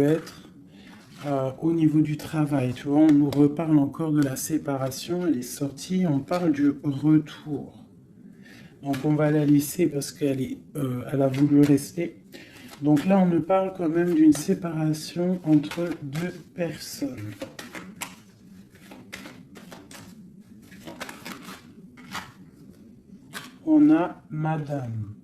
être au niveau du travail. Tu vois, on nous reparle encore de la séparation, elle est sortie, on parle du retour. Donc on va la laisser parce elle a voulu rester. Donc là, on nous parle quand même d'une séparation entre deux personnes. On a Madame.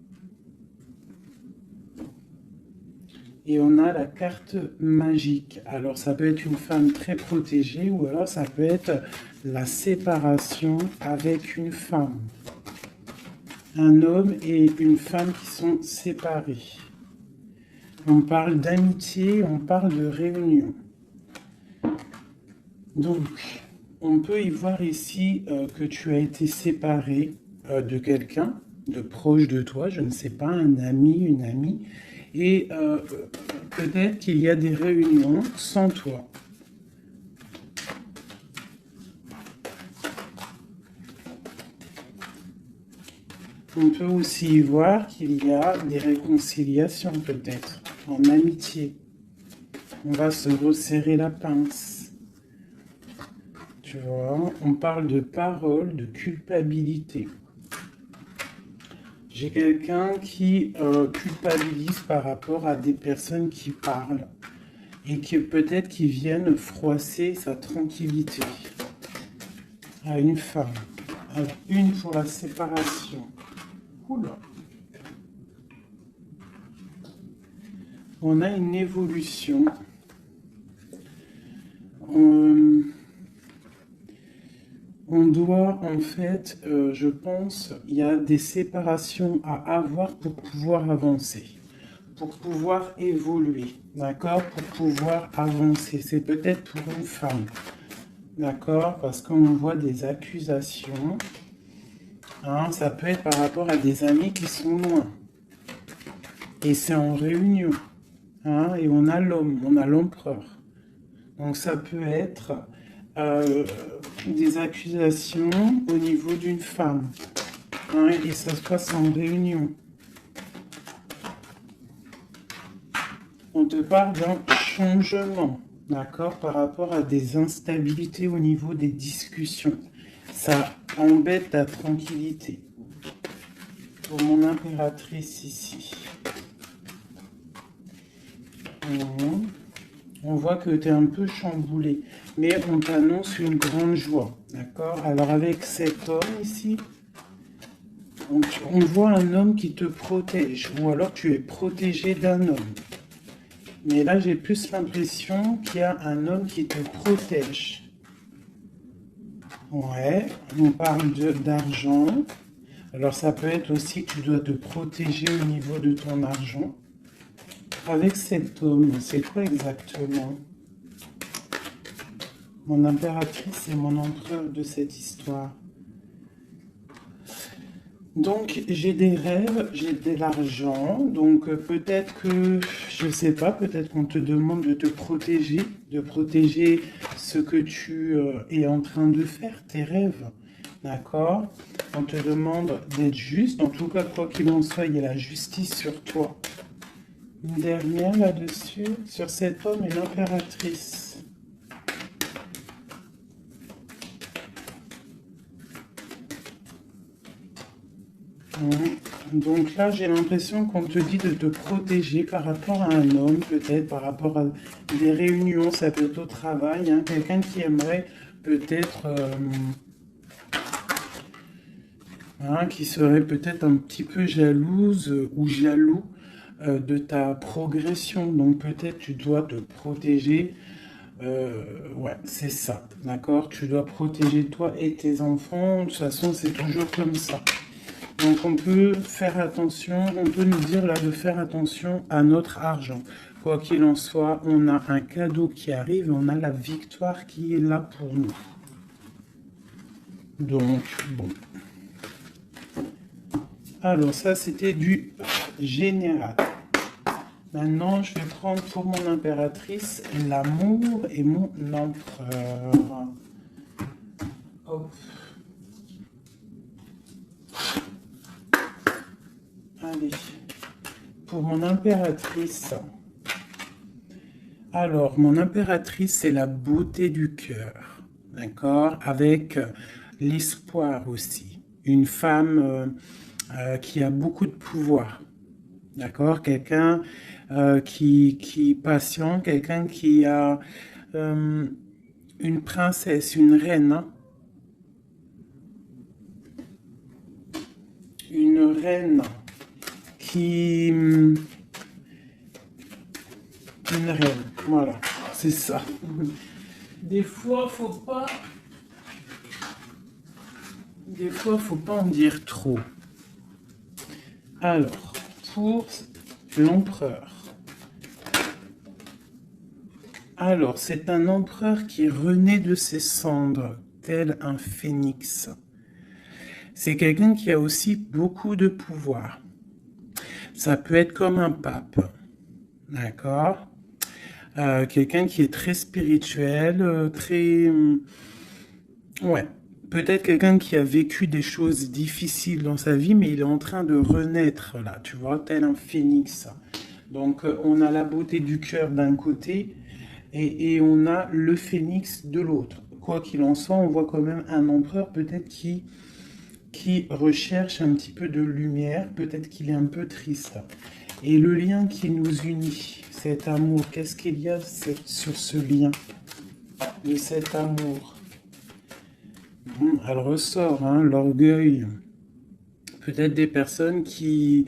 Et on a la carte magique. Alors ça peut être une femme très protégée ou alors ça peut être la séparation avec une femme. Un homme et une femme qui sont séparés. On parle d'amitié, on parle de réunion. Donc, on peut y voir ici que tu as été séparé de quelqu'un, de proche de toi, je ne sais pas, un ami, une amie, et peut-être qu'il y a des réunions sans toi. On peut aussi y voir qu'il y a des réconciliations peut-être, en amitié. On va se resserrer la pince. Tu vois, on parle de parole, de culpabilité. J'ai quelqu'un qui culpabilise par rapport à des personnes qui parlent et qui peut-être qui viennent froisser sa tranquillité à une femme. Alors, une pour la séparation. Oula. On a une évolution. On doit, en fait, je pense, il y a des séparations à avoir pour pouvoir avancer, pour pouvoir évoluer, d'accord, pour pouvoir avancer. C'est peut-être pour une femme, d'accord, parce qu'on voit des accusations. Hein, ça peut être par rapport à des amis qui sont loin. Et c'est en réunion. Hein, et on a l'homme, on a l'empereur. Donc ça peut être des accusations au niveau d'une femme. Hein, et ça se passe en réunion. On te parle d'un changement, d'accord, par rapport à des instabilités au niveau des discussions. Ça embête ta tranquillité. Pour mon impératrice ici. On voit que tu es un peu chamboulé, mais on t'annonce une grande joie, d'accord? Alors avec cet homme ici, on voit un homme qui te protège, ou alors tu es protégé d'un homme. Mais là, j'ai plus l'impression qu'il y a un homme qui te protège. Ouais, on parle d'argent. Alors ça peut être aussi que tu dois te protéger au niveau de ton argent. Avec cet homme, c'est quoi exactement? Mon impératrice et mon empereur de cette histoire. Donc j'ai des rêves, j'ai de l'argent, donc peut-être que, je sais pas, peut-être qu'on te demande de protéger ce que tu es en train de faire, tes rêves, d'accord? On te demande d'être juste, en tout cas quoi qu'il en soit, il y a la justice sur toi. Une dernière là-dessus, sur cet homme et l'impératrice. Donc là, j'ai l'impression qu'on te dit de te protéger par rapport à un homme, peut-être par rapport à des réunions, ça peut être au travail, hein, quelqu'un qui aimerait peut-être, qui serait peut-être un petit peu jalouse ou jaloux de ta progression. Donc peut-être tu dois te protéger. Ouais, c'est ça, d'accord? Tu dois protéger toi et tes enfants. De toute façon, c'est toujours comme ça. Donc on peut faire attention, on peut nous dire là de faire attention à notre argent. Quoi qu'il en soit, on a un cadeau qui arrive et on a la victoire qui est là pour nous. Donc, bon. Alors ça, c'était du général. Maintenant, je vais prendre pour mon impératrice l'amour et mon empereur. Hop. Allez, pour mon impératrice, Alors, mon impératrice, c'est la beauté du cœur, d'accord? Avec l'espoir aussi. Une femme qui a beaucoup de pouvoir, d'accord? Quelqu'un qui est patient, quelqu'un qui a euh, une princesse, une reine, hein. Une reine qui... Une reine, voilà, c'est ça. Des fois, faut pas... Des fois, faut pas en dire trop. Alors, pour l'empereur. Alors, c'est un empereur qui renaît de ses cendres, tel un phénix. C'est quelqu'un qui a aussi beaucoup de pouvoir. Ça peut être comme un pape, d'accord? Quelqu'un qui est très spirituel, très... ouais, peut-être quelqu'un qui a vécu des choses difficiles dans sa vie, mais il est en train de renaître, là, tu vois, tel un phénix. Donc, on a la beauté du cœur d'un côté, et on a le phénix de l'autre. Quoi qu'il en soit, on voit quand même un empereur peut-être qui recherche un petit peu de lumière, peut-être qu'il est un peu triste. Et le lien qui nous unit, cet amour, qu'est-ce qu'il y a sur ce lien de cet amour? Elle ressort, hein, l'orgueil. Peut-être des personnes qui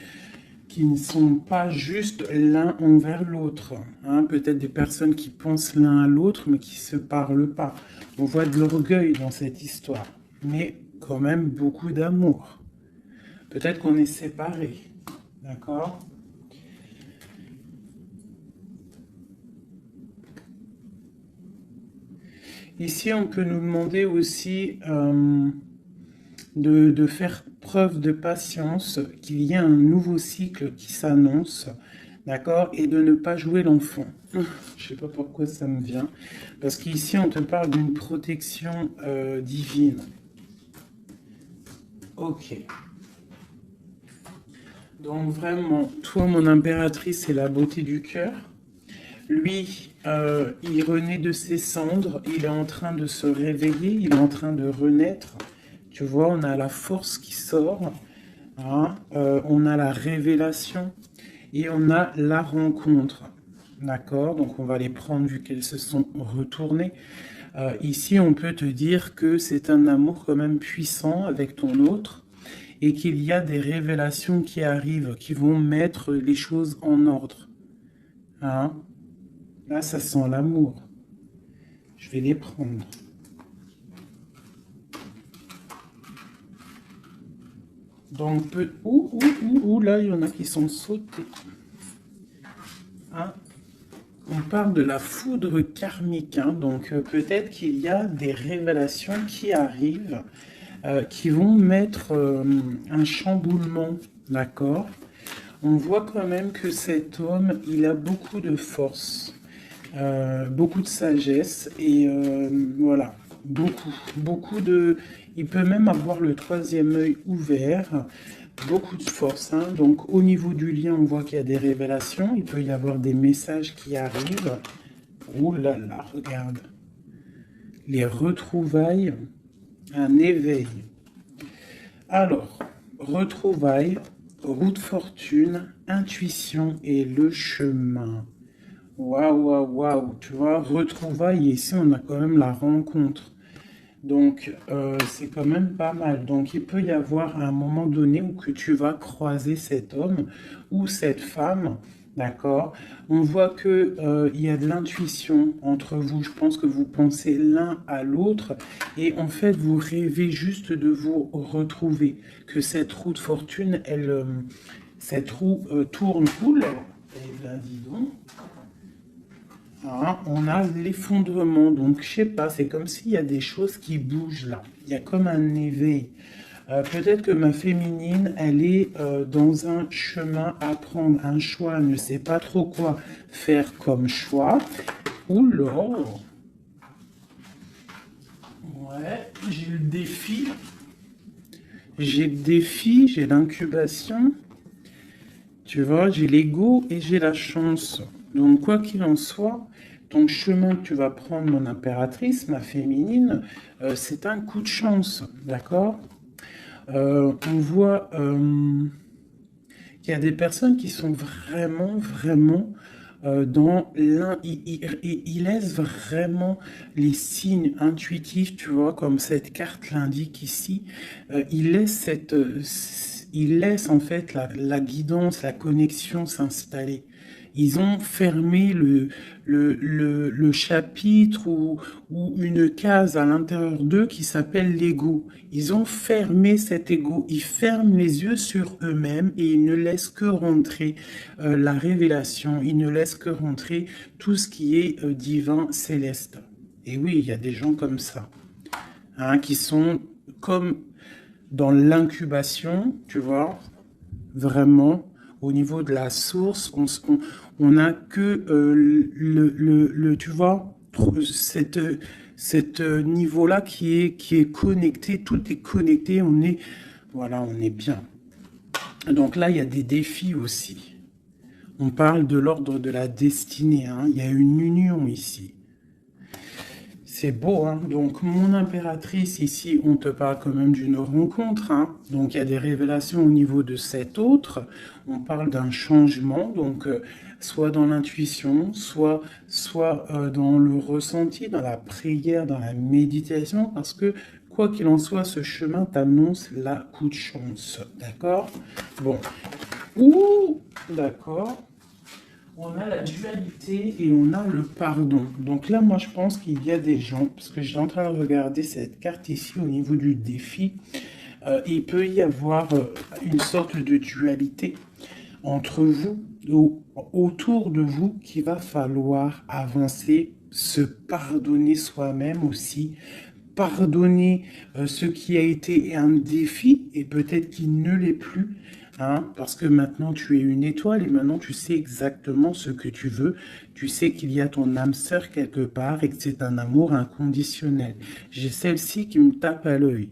ne sont pas juste l'un envers l'autre. Hein, peut-être des personnes qui pensent l'un à l'autre, mais qui ne se parlent pas. On voit de l'orgueil dans cette histoire, mais quand même beaucoup d'amour. Peut-être qu'on est séparés, d'accord? Ici, on peut nous demander aussi de faire preuve de patience, qu'il y a un nouveau cycle qui s'annonce, d'accord, et de ne pas jouer l'enfant. Je ne sais pas pourquoi ça me vient, parce qu'ici on te parle d'une protection divine. Ok. Donc vraiment, toi mon impératrice, c'est la beauté du cœur. Lui, il renaît de ses cendres, il est en train de se réveiller, il est en train de renaître. Tu vois, on a la force qui sort, hein, on a la révélation et on a la rencontre. D'accord? Donc on va les prendre vu qu'elles se sont retournées. Ici, on peut te dire que c'est un amour quand même puissant avec ton autre et qu'il y a des révélations qui arrivent, qui vont mettre les choses en ordre. Hein? Là, ça sent l'amour. Je vais les prendre. Donc, là, il y en a qui sont sautés. Hein? On parle de la foudre karmique. Hein? Donc, peut-être qu'il y a des révélations qui arrivent, qui vont mettre un chamboulement. D'accord? On voit quand même que cet homme, il a beaucoup de force. Beaucoup de sagesse et voilà, beaucoup de... Il peut même avoir le troisième œil ouvert, beaucoup de force. Hein. Donc au niveau du lien, on voit qu'il y a des révélations, il peut y avoir des messages qui arrivent. Oh là là, regarde. Les retrouvailles, un éveil. Alors, retrouvailles, roue de fortune, intuition et le chemin. Waouh, waouh, waouh, tu vois, retrouvailles, ici on a quand même la rencontre. Donc, c'est quand même pas mal. Donc, il peut y avoir un moment donné où que tu vas croiser cet homme ou cette femme, d'accord? On voit que il y a de l'intuition entre vous. Je pense que vous pensez l'un à l'autre et en fait, vous rêvez juste de vous retrouver. Que cette roue de fortune, cette roue tourne. Oula, eh bien, dis donc. Hein, on a l'effondrement, donc je sais pas, c'est comme s'il y a des choses qui bougent là. Il y a comme un éveil. Peut-être que ma féminine, elle est dans un chemin à prendre, un choix, elle ne sait pas trop quoi faire comme choix. Oula! Ouais, j'ai le défi. J'ai le défi, j'ai l'incubation. Tu vois, j'ai l'ego et j'ai la chance. Donc, quoi qu'il en soit, ton chemin que tu vas prendre, mon impératrice, ma féminine, c'est un coup de chance, d'accord? On voit qu'il y a des personnes qui sont vraiment dans l'un, ils laissent vraiment les signes intuitifs, tu vois, comme cette carte l'indique ici. Ils laissent ils laissent en fait la guidance, la connexion s'installer. Ils ont fermé le chapitre ou une case à l'intérieur d'eux qui s'appelle l'ego. Ils ont fermé cet ego. Ils ferment les yeux sur eux-mêmes et ils ne laissent que rentrer la révélation. Ils ne laissent que rentrer tout ce qui est divin, céleste. Et oui, il y a des gens comme ça, hein, qui sont comme dans l'incubation, tu vois, vraiment, au niveau de la source, on n'a que tu vois, cette niveau-là qui est connecté, tout est connecté, voilà, on est bien. Donc là, il y a des défis aussi. On parle de l'ordre de la destinée, hein. Il y a une union ici. C'est beau, hein. Donc, mon impératrice, ici, on te parle quand même d'une rencontre, hein. Donc, il y a des révélations au niveau de cet autre. On parle d'un changement, donc, soit dans l'intuition, soit dans le ressenti, dans la prière, dans la méditation, parce que, quoi qu'il en soit, ce chemin t'annonce la coup de chance, d'accord? Bon. Ouh, d'accord. On a la dualité et on a le pardon. Donc là, moi, je pense qu'il y a des gens, parce que je suis en train de regarder cette carte ici au niveau du défi, il peut y avoir une sorte de dualité entre vous, ou autour de vous, qu'il va falloir avancer, se pardonner soi-même aussi, pardonner ce qui a été un défi et peut-être qu'il ne l'est plus, hein, parce que maintenant tu es une étoile et maintenant tu sais exactement ce que tu veux. Tu sais qu'il y a ton âme sœur quelque part et que c'est un amour inconditionnel. J'ai celle-ci qui me tape à l'œil,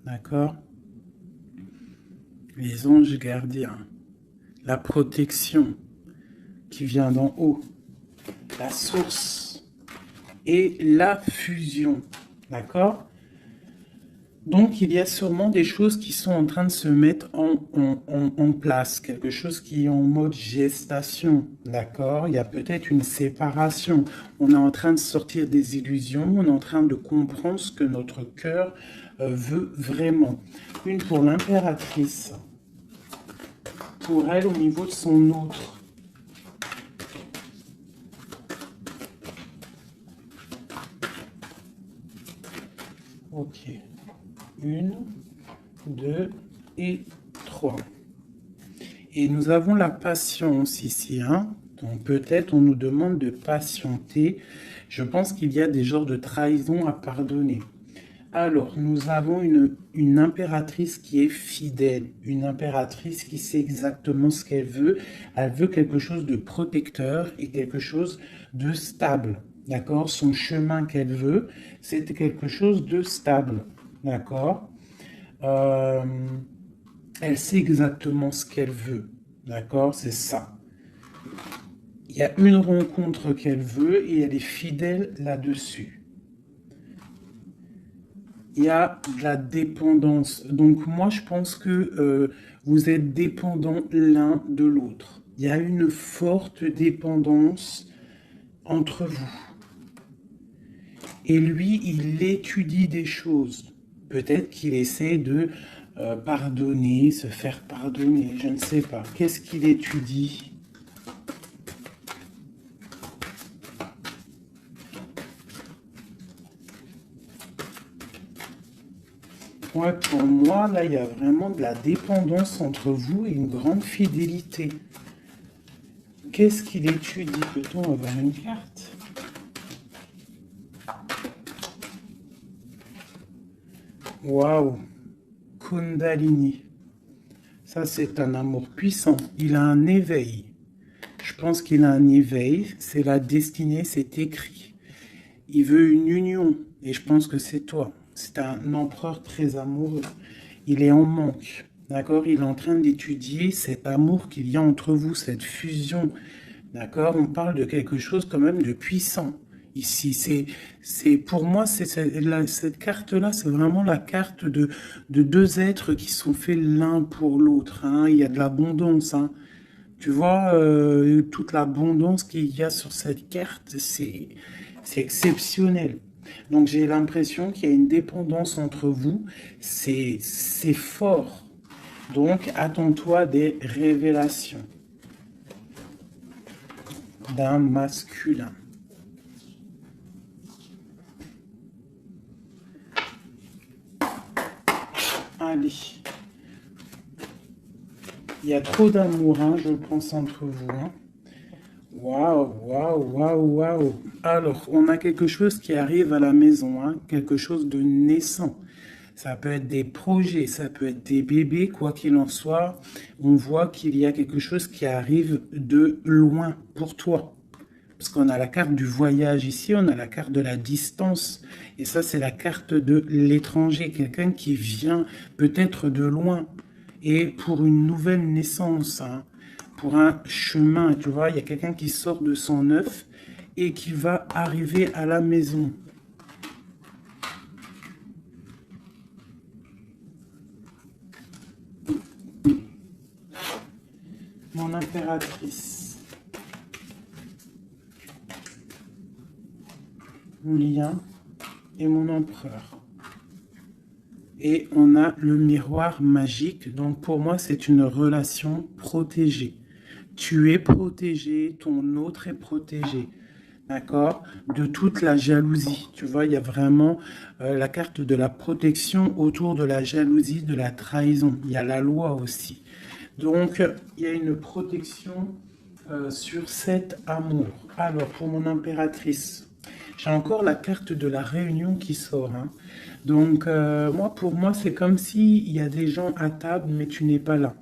d'accord? Les anges gardiens, la protection qui vient d'en haut, la source et la fusion. D'accord? Donc, il y a sûrement des choses qui sont en train de se mettre en place, quelque chose qui est en mode gestation, d'accord? Il y a peut-être une séparation. On est en train de sortir des illusions, on est en train de comprendre ce que notre cœur veut vraiment. Une pour l'impératrice, pour elle au niveau de son autre. Ok. 1, 2 et 3. Et nous avons la patience ici, hein. Donc peut-être on nous demande de patienter. Je pense qu'il y a des genres de trahison à pardonner. Alors, nous avons une impératrice qui est fidèle, une impératrice qui sait exactement ce qu'elle veut. Elle veut quelque chose de protecteur et quelque chose de stable. D'accord? Son chemin qu'elle veut, c'est quelque chose de stable. D'accord? Elle sait exactement ce qu'elle veut. D'accord? C'est ça. Il y a une rencontre qu'elle veut et elle est fidèle là-dessus. Il y a de la dépendance. Donc moi, je pense que vous êtes dépendants l'un de l'autre. Il y a une forte dépendance entre vous. Et lui, il étudie des choses. Peut-être qu'il essaie de pardonner, se faire pardonner, je ne sais pas. Qu'est-ce qu'il étudie ? Ouais, pour moi, là, il y a vraiment de la dépendance entre vous et une grande fidélité. Qu'est-ce qu'il étudie? Peut-on avoir une carte? Waouh! Kundalini. Ça, c'est un amour puissant. Il a un éveil. Je pense qu'il a un éveil. C'est la destinée, c'est écrit. Il veut une union. Et je pense que c'est toi. C'est un empereur très amoureux. Il est en manque. D'accord? Il est en train d'étudier cet amour qu'il y a entre vous, cette fusion. D'accord? On parle de quelque chose quand même de puissant. ici. Pour moi, cette carte-là, c'est vraiment la carte de deux êtres qui sont faits l'un pour l'autre, hein. Il y a de l'abondance, hein. Tu vois, toute l'abondance qu'il y a sur cette carte, c'est exceptionnel. Donc j'ai l'impression qu'il y a une dépendance entre vous, c'est fort. Donc attends-toi des révélations d'un masculin. Allez. Il y a trop d'amour, hein, je pense, entre vous. Hein. Waouh, waouh, waouh, waouh. Alors, on a quelque chose qui arrive à la maison, hein, quelque chose de naissant. Ça peut être des projets, ça peut être des bébés, quoi qu'il en soit. On voit qu'il y a quelque chose qui arrive de loin pour toi. Parce qu'on a la carte du voyage ici, on a la carte de la distance. Et ça, c'est la carte de l'étranger, quelqu'un qui vient peut-être de loin. Et pour une nouvelle naissance, hein, pour un chemin, tu vois, il y a quelqu'un qui sort de son œuf et qui va arriver à la maison. Mon impératrice. Mon lien et mon empereur. Et on a le miroir magique. Donc pour moi, c'est une relation protégée. Tu es protégé, ton autre est protégé. D'accord? De toute la jalousie. Tu vois, il y a vraiment la carte de la protection autour de la jalousie, de la trahison. Il y a la loi aussi. Donc, il y a une protection sur cet amour. Alors, pour mon impératrice, j'ai encore la carte de la réunion qui sort. Hein. Donc, pour moi, c'est comme s'il y a des gens à table, mais tu n'es pas là.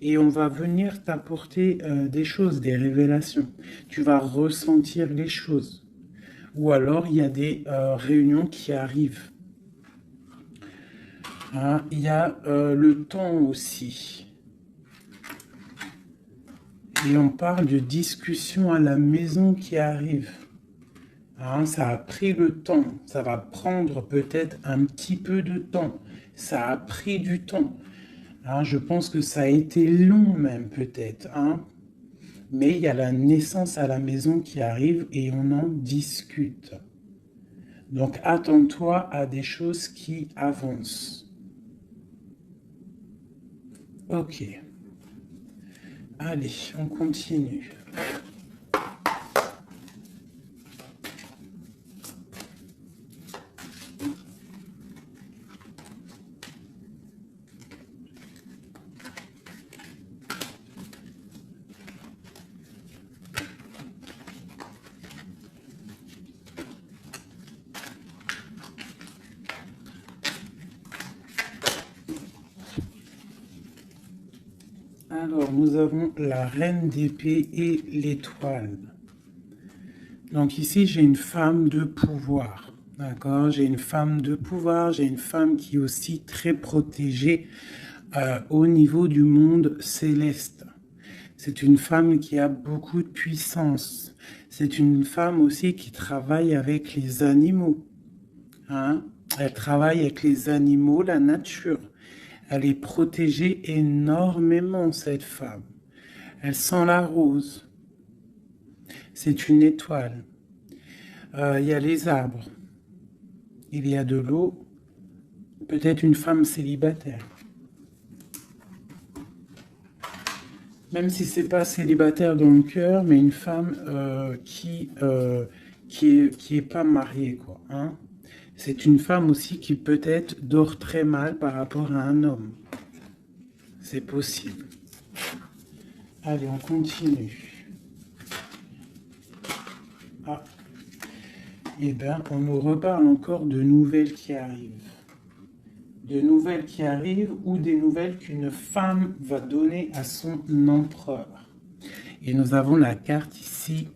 Et on va venir t'apporter des choses, des révélations. Tu vas ressentir les choses. Ou alors, il y a des réunions qui arrivent. Hein, il y a le temps aussi. Et on parle de discussion à la maison qui arrive. Hein, ça a pris le temps. Ça va prendre peut-être un petit peu de temps. Ça a pris du temps. Hein, je pense que ça a été long même peut-être. Hein. Mais il y a la naissance à la maison qui arrive et on en discute. Donc attends-toi à des choses qui avancent. Ok. Allez, on continue. Alors, nous avons la reine d'épée et l'étoile. Donc ici, j'ai une femme de pouvoir. D'accord? J'ai une femme de pouvoir, j'ai une femme qui est aussi très protégée au niveau du monde céleste. C'est une femme qui a beaucoup de puissance. C'est une femme aussi qui travaille avec les animaux. Hein? Elle travaille avec les animaux, la nature. Elle est protégée énormément, cette femme. Elle sent la rose. C'est une étoile. Il y a les arbres. Il y a de l'eau. Peut-être une femme célibataire. Même si c'est pas célibataire dans le cœur, mais une femme qui est pas mariée, quoi. Hein. C'est une femme aussi qui peut-être dort très mal par rapport à un homme. C'est possible. Allez, on continue. Ah. Eh bien, on nous reparle encore de nouvelles qui arrivent. De nouvelles qui arrivent ou des nouvelles qu'une femme va donner à son empereur. Et nous avons la carte ici.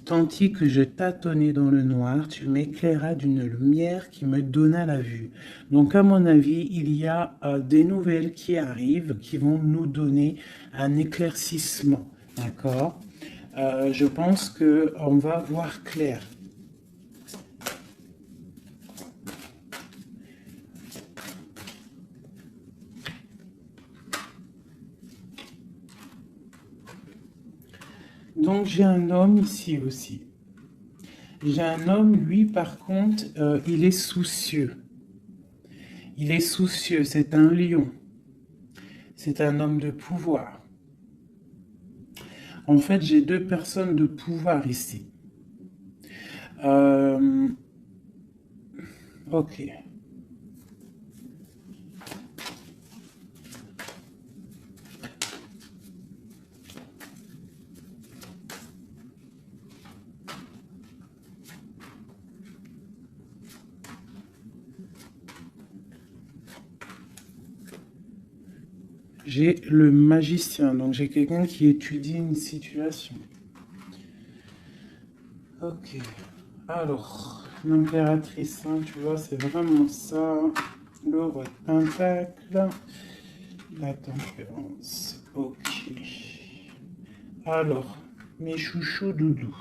Tandis que je tâtonnais dans le noir, tu m'éclairas d'une lumière qui me donna la vue. Donc, à mon avis, il y a des nouvelles qui arrivent, qui vont nous donner un éclaircissement. D'accord? Je pense qu'on va voir clair. Donc, j'ai un homme ici aussi. J'ai un homme, lui, par contre, il est soucieux. Il est soucieux, c'est un lion. C'est un homme de pouvoir. En fait, j'ai deux personnes de pouvoir ici. Ok. J'ai le magicien, donc j'ai quelqu'un qui étudie une situation. Ok. Alors, l'impératrice, hein, tu vois, c'est vraiment ça. Le roi de pentacle. La tempérance. Ok. Alors, mes chouchous doudous.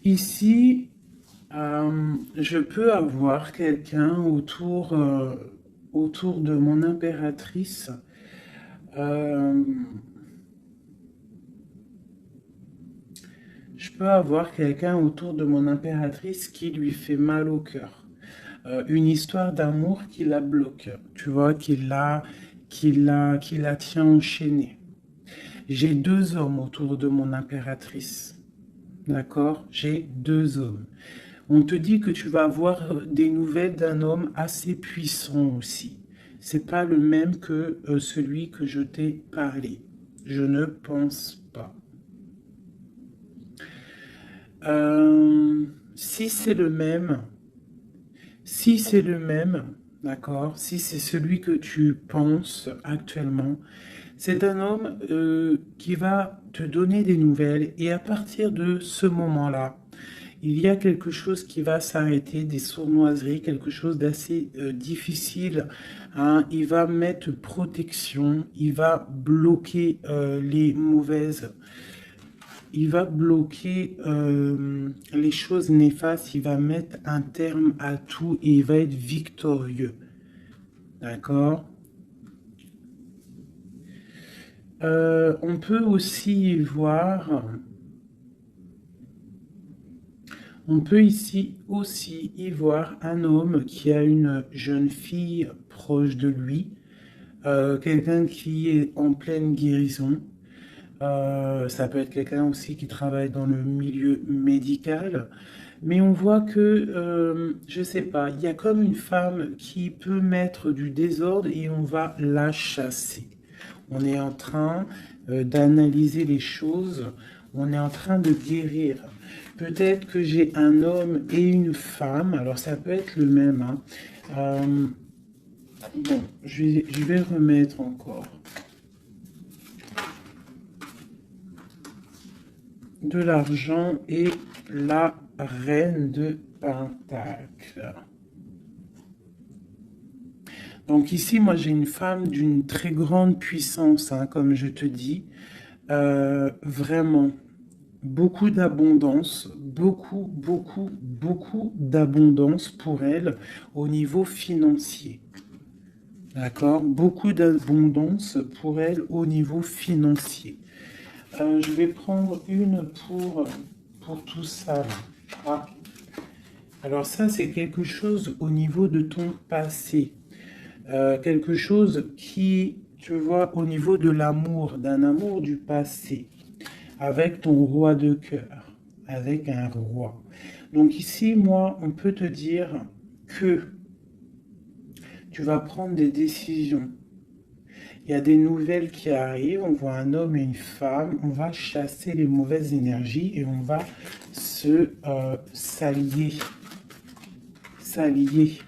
Ici, je peux avoir quelqu'un autour de mon impératrice. Je peux avoir quelqu'un autour de mon impératrice qui lui fait mal au cœur. Une histoire d'amour qui la bloque, tu vois, qui la tient enchaînée. J'ai deux hommes autour de mon impératrice. D'accord? J'ai deux hommes. On te dit que tu vas avoir des nouvelles d'un homme assez puissant aussi. C'est pas le même que celui que je t'ai parlé. Je ne pense pas. Si c'est le même, d'accord, si c'est celui que tu penses actuellement, c'est un homme qui va te donner des nouvelles et à partir de ce moment-là, il y a quelque chose qui va s'arrêter, des sournoiseries, quelque chose d'assez difficile, hein. Il va mettre protection, il va bloquer les mauvaises, il va bloquer les choses néfastes, il va mettre un terme à tout et il va être victorieux. D'accord? On peut aussi voir... On peut ici aussi y voir un homme qui a une jeune fille proche de lui, quelqu'un qui est en pleine guérison. Ça peut être quelqu'un aussi qui travaille dans le milieu médical. Mais on voit que, je sais pas, il y a comme une femme qui peut mettre du désordre et on va la chasser. On est en train d'analyser les choses, on est en train de guérir. Peut-être que j'ai un homme et une femme, alors ça peut être le même, hein. Bon, je vais remettre encore de l'argent et la reine de Pentacle. Donc ici, moi j'ai une femme d'une très grande puissance, hein, comme je te dis, vraiment. Beaucoup d'abondance, beaucoup d'abondance pour elle au niveau financier. D'accord? Beaucoup d'abondance pour elle au niveau financier. Je vais prendre une pour tout ça. Ah. Alors ça, c'est quelque chose au niveau de ton passé. Quelque chose qui, tu vois, au niveau de l'amour, d'un amour du passé. Avec ton roi de cœur, avec un roi. Donc ici, moi, on peut te dire que tu vas prendre des décisions. Il y a des nouvelles qui arrivent, on voit un homme et une femme, on va chasser les mauvaises énergies et on va s'allier. S'allier.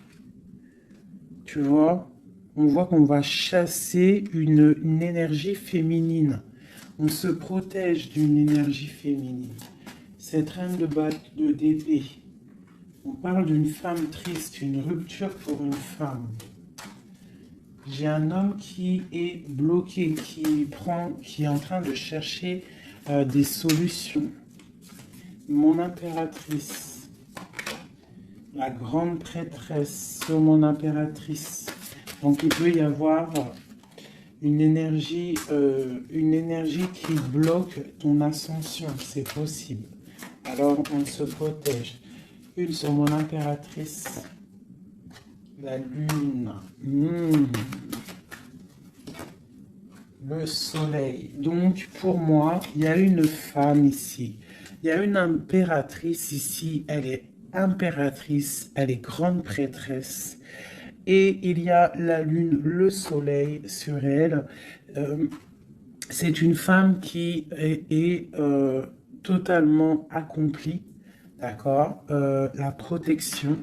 Tu vois, on voit qu'on va chasser une énergie féminine. On se protège d'une énergie féminine. Cette reine d'épée, on parle d'une femme triste, une rupture pour une femme. J'ai un homme qui est bloqué, qui est en train de chercher des solutions. Mon impératrice, la grande prêtresse sur mon impératrice. Donc il peut y avoir une énergie qui bloque ton ascension, c'est possible. Alors on se protège. Une sur mon impératrice, la lune, le soleil. Donc pour moi, il y a une femme ici. Il y a une impératrice ici, elle est impératrice, elle est grande prêtresse. Et il y a la lune, le soleil sur elle. C'est une femme qui est totalement accomplie, d'accord? La protection,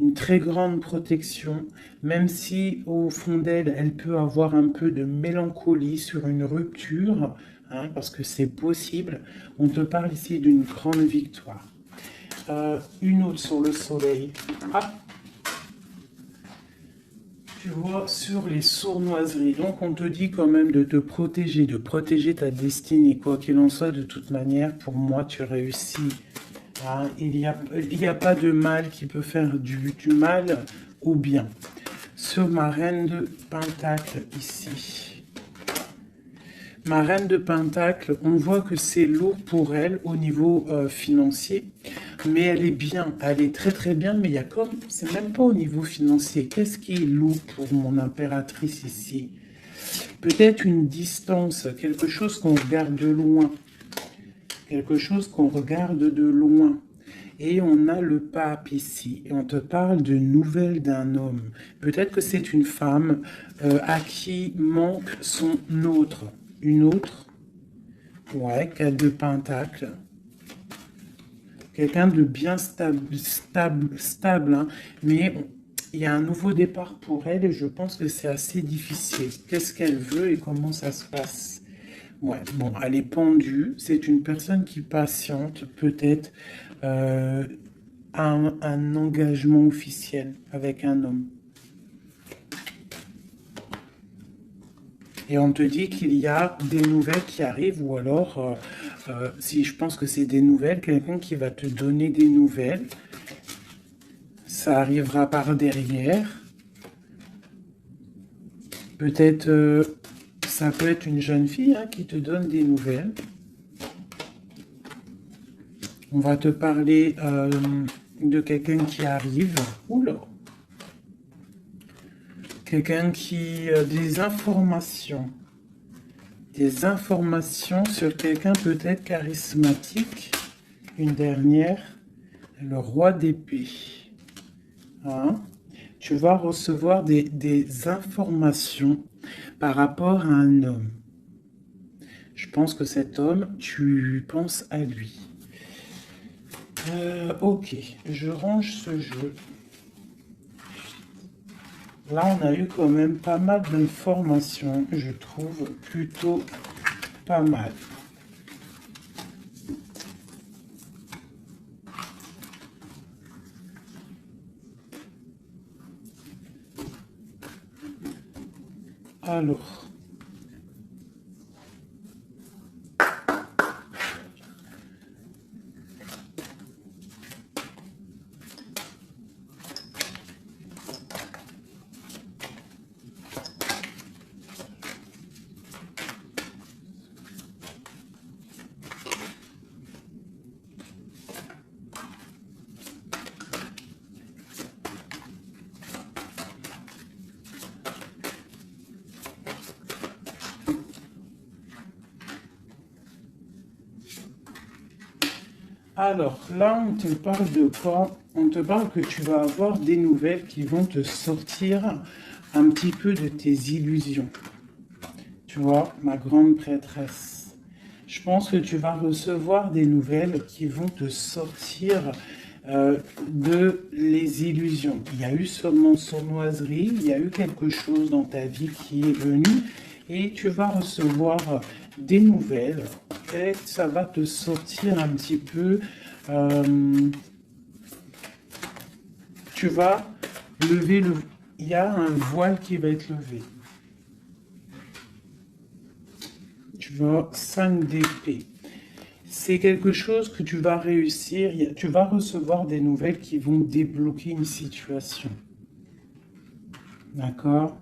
une très grande protection, même si au fond d'elle, elle peut avoir un peu de mélancolie sur une rupture, hein, parce que c'est possible. On te parle ici d'une grande victoire. Une autre sur le soleil. Ah, tu vois, sur les sournoiseries. Donc, on te dit quand même de te protéger, de protéger ta destinée. Quoi qu'il en soit, de toute manière, pour moi, tu réussis. Hein, il n'y a pas de mal qui peut faire du mal au bien. Sur ma reine de Pentacle, ici. Ma reine de Pentacle, on voit que c'est lourd pour elle au niveau financier. Mais elle est bien, elle est très très bien, mais il y a comme, c'est même pas au niveau financier. Qu'est-ce qui est lourd pour mon impératrice ici? Peut-être une distance, quelque chose qu'on regarde de loin. Quelque chose qu'on regarde de loin. Et on a le pape ici, et on te parle de nouvelles d'un homme. Peut-être que c'est une femme à qui manque son autre. Une autre, ouais, 4 de Pentacle. Quelqu'un de bien stable, hein. Mais il y a un nouveau départ pour elle et je pense que c'est assez difficile. Qu'est-ce qu'elle veut et comment ça se passe? Ouais, bon, elle est pendue. C'est une personne qui patiente, peut-être un engagement officiel avec un homme. Et on te dit qu'il y a des nouvelles qui arrivent, ou alors, si je pense que c'est des nouvelles, quelqu'un qui va te donner des nouvelles. Ça arrivera par derrière. Peut-être, ça peut être une jeune fille hein, qui te donne des nouvelles. On va te parler de quelqu'un qui arrive. Oula! Quelqu'un qui a des informations sur quelqu'un peut-être charismatique. Une dernière, le roi d'épée. Hein? Tu vas recevoir des informations par rapport à un homme. Je pense que cet homme, tu penses à lui. Ok, je range ce jeu. Là, on a eu quand même pas mal d'informations, je trouve plutôt pas mal. Alors, là, on te parle de quoi? On te parle que tu vas avoir des nouvelles qui vont te sortir un petit peu de tes illusions. Tu vois, ma grande prêtresse. Je pense que tu vas recevoir des nouvelles qui vont te sortir de les illusions. Il y a eu seulement sournoiserie, il y a eu quelque chose dans ta vie qui est venu et tu vas recevoir des nouvelles et ça va te sortir un petit peu. Tu vas lever le... Il y a un voile qui va être levé. Tu vois, 5 d'épée. C'est quelque chose que tu vas réussir. Tu vas recevoir des nouvelles qui vont débloquer une situation. D'accord?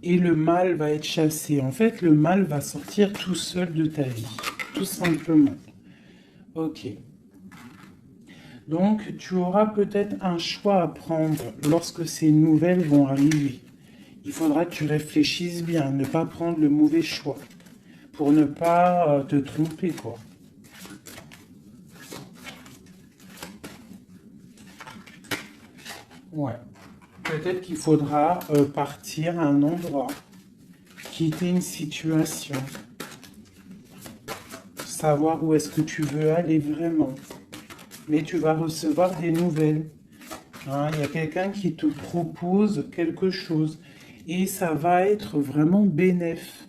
et le mal va être chassé. En fait, le mal va sortir tout seul de ta vie, tout simplement. Ok. Donc, tu auras peut-être un choix à prendre lorsque ces nouvelles vont arriver. Il faudra que tu réfléchisses bien, ne pas prendre le mauvais choix, pour ne pas te tromper, quoi. Ouais. Peut-être qu'il faudra partir à un endroit, quitter une situation, savoir où est-ce que tu veux aller vraiment. Mais tu vas recevoir des nouvelles. Hein, il y a quelqu'un qui te propose quelque chose et ça va être vraiment bénéf.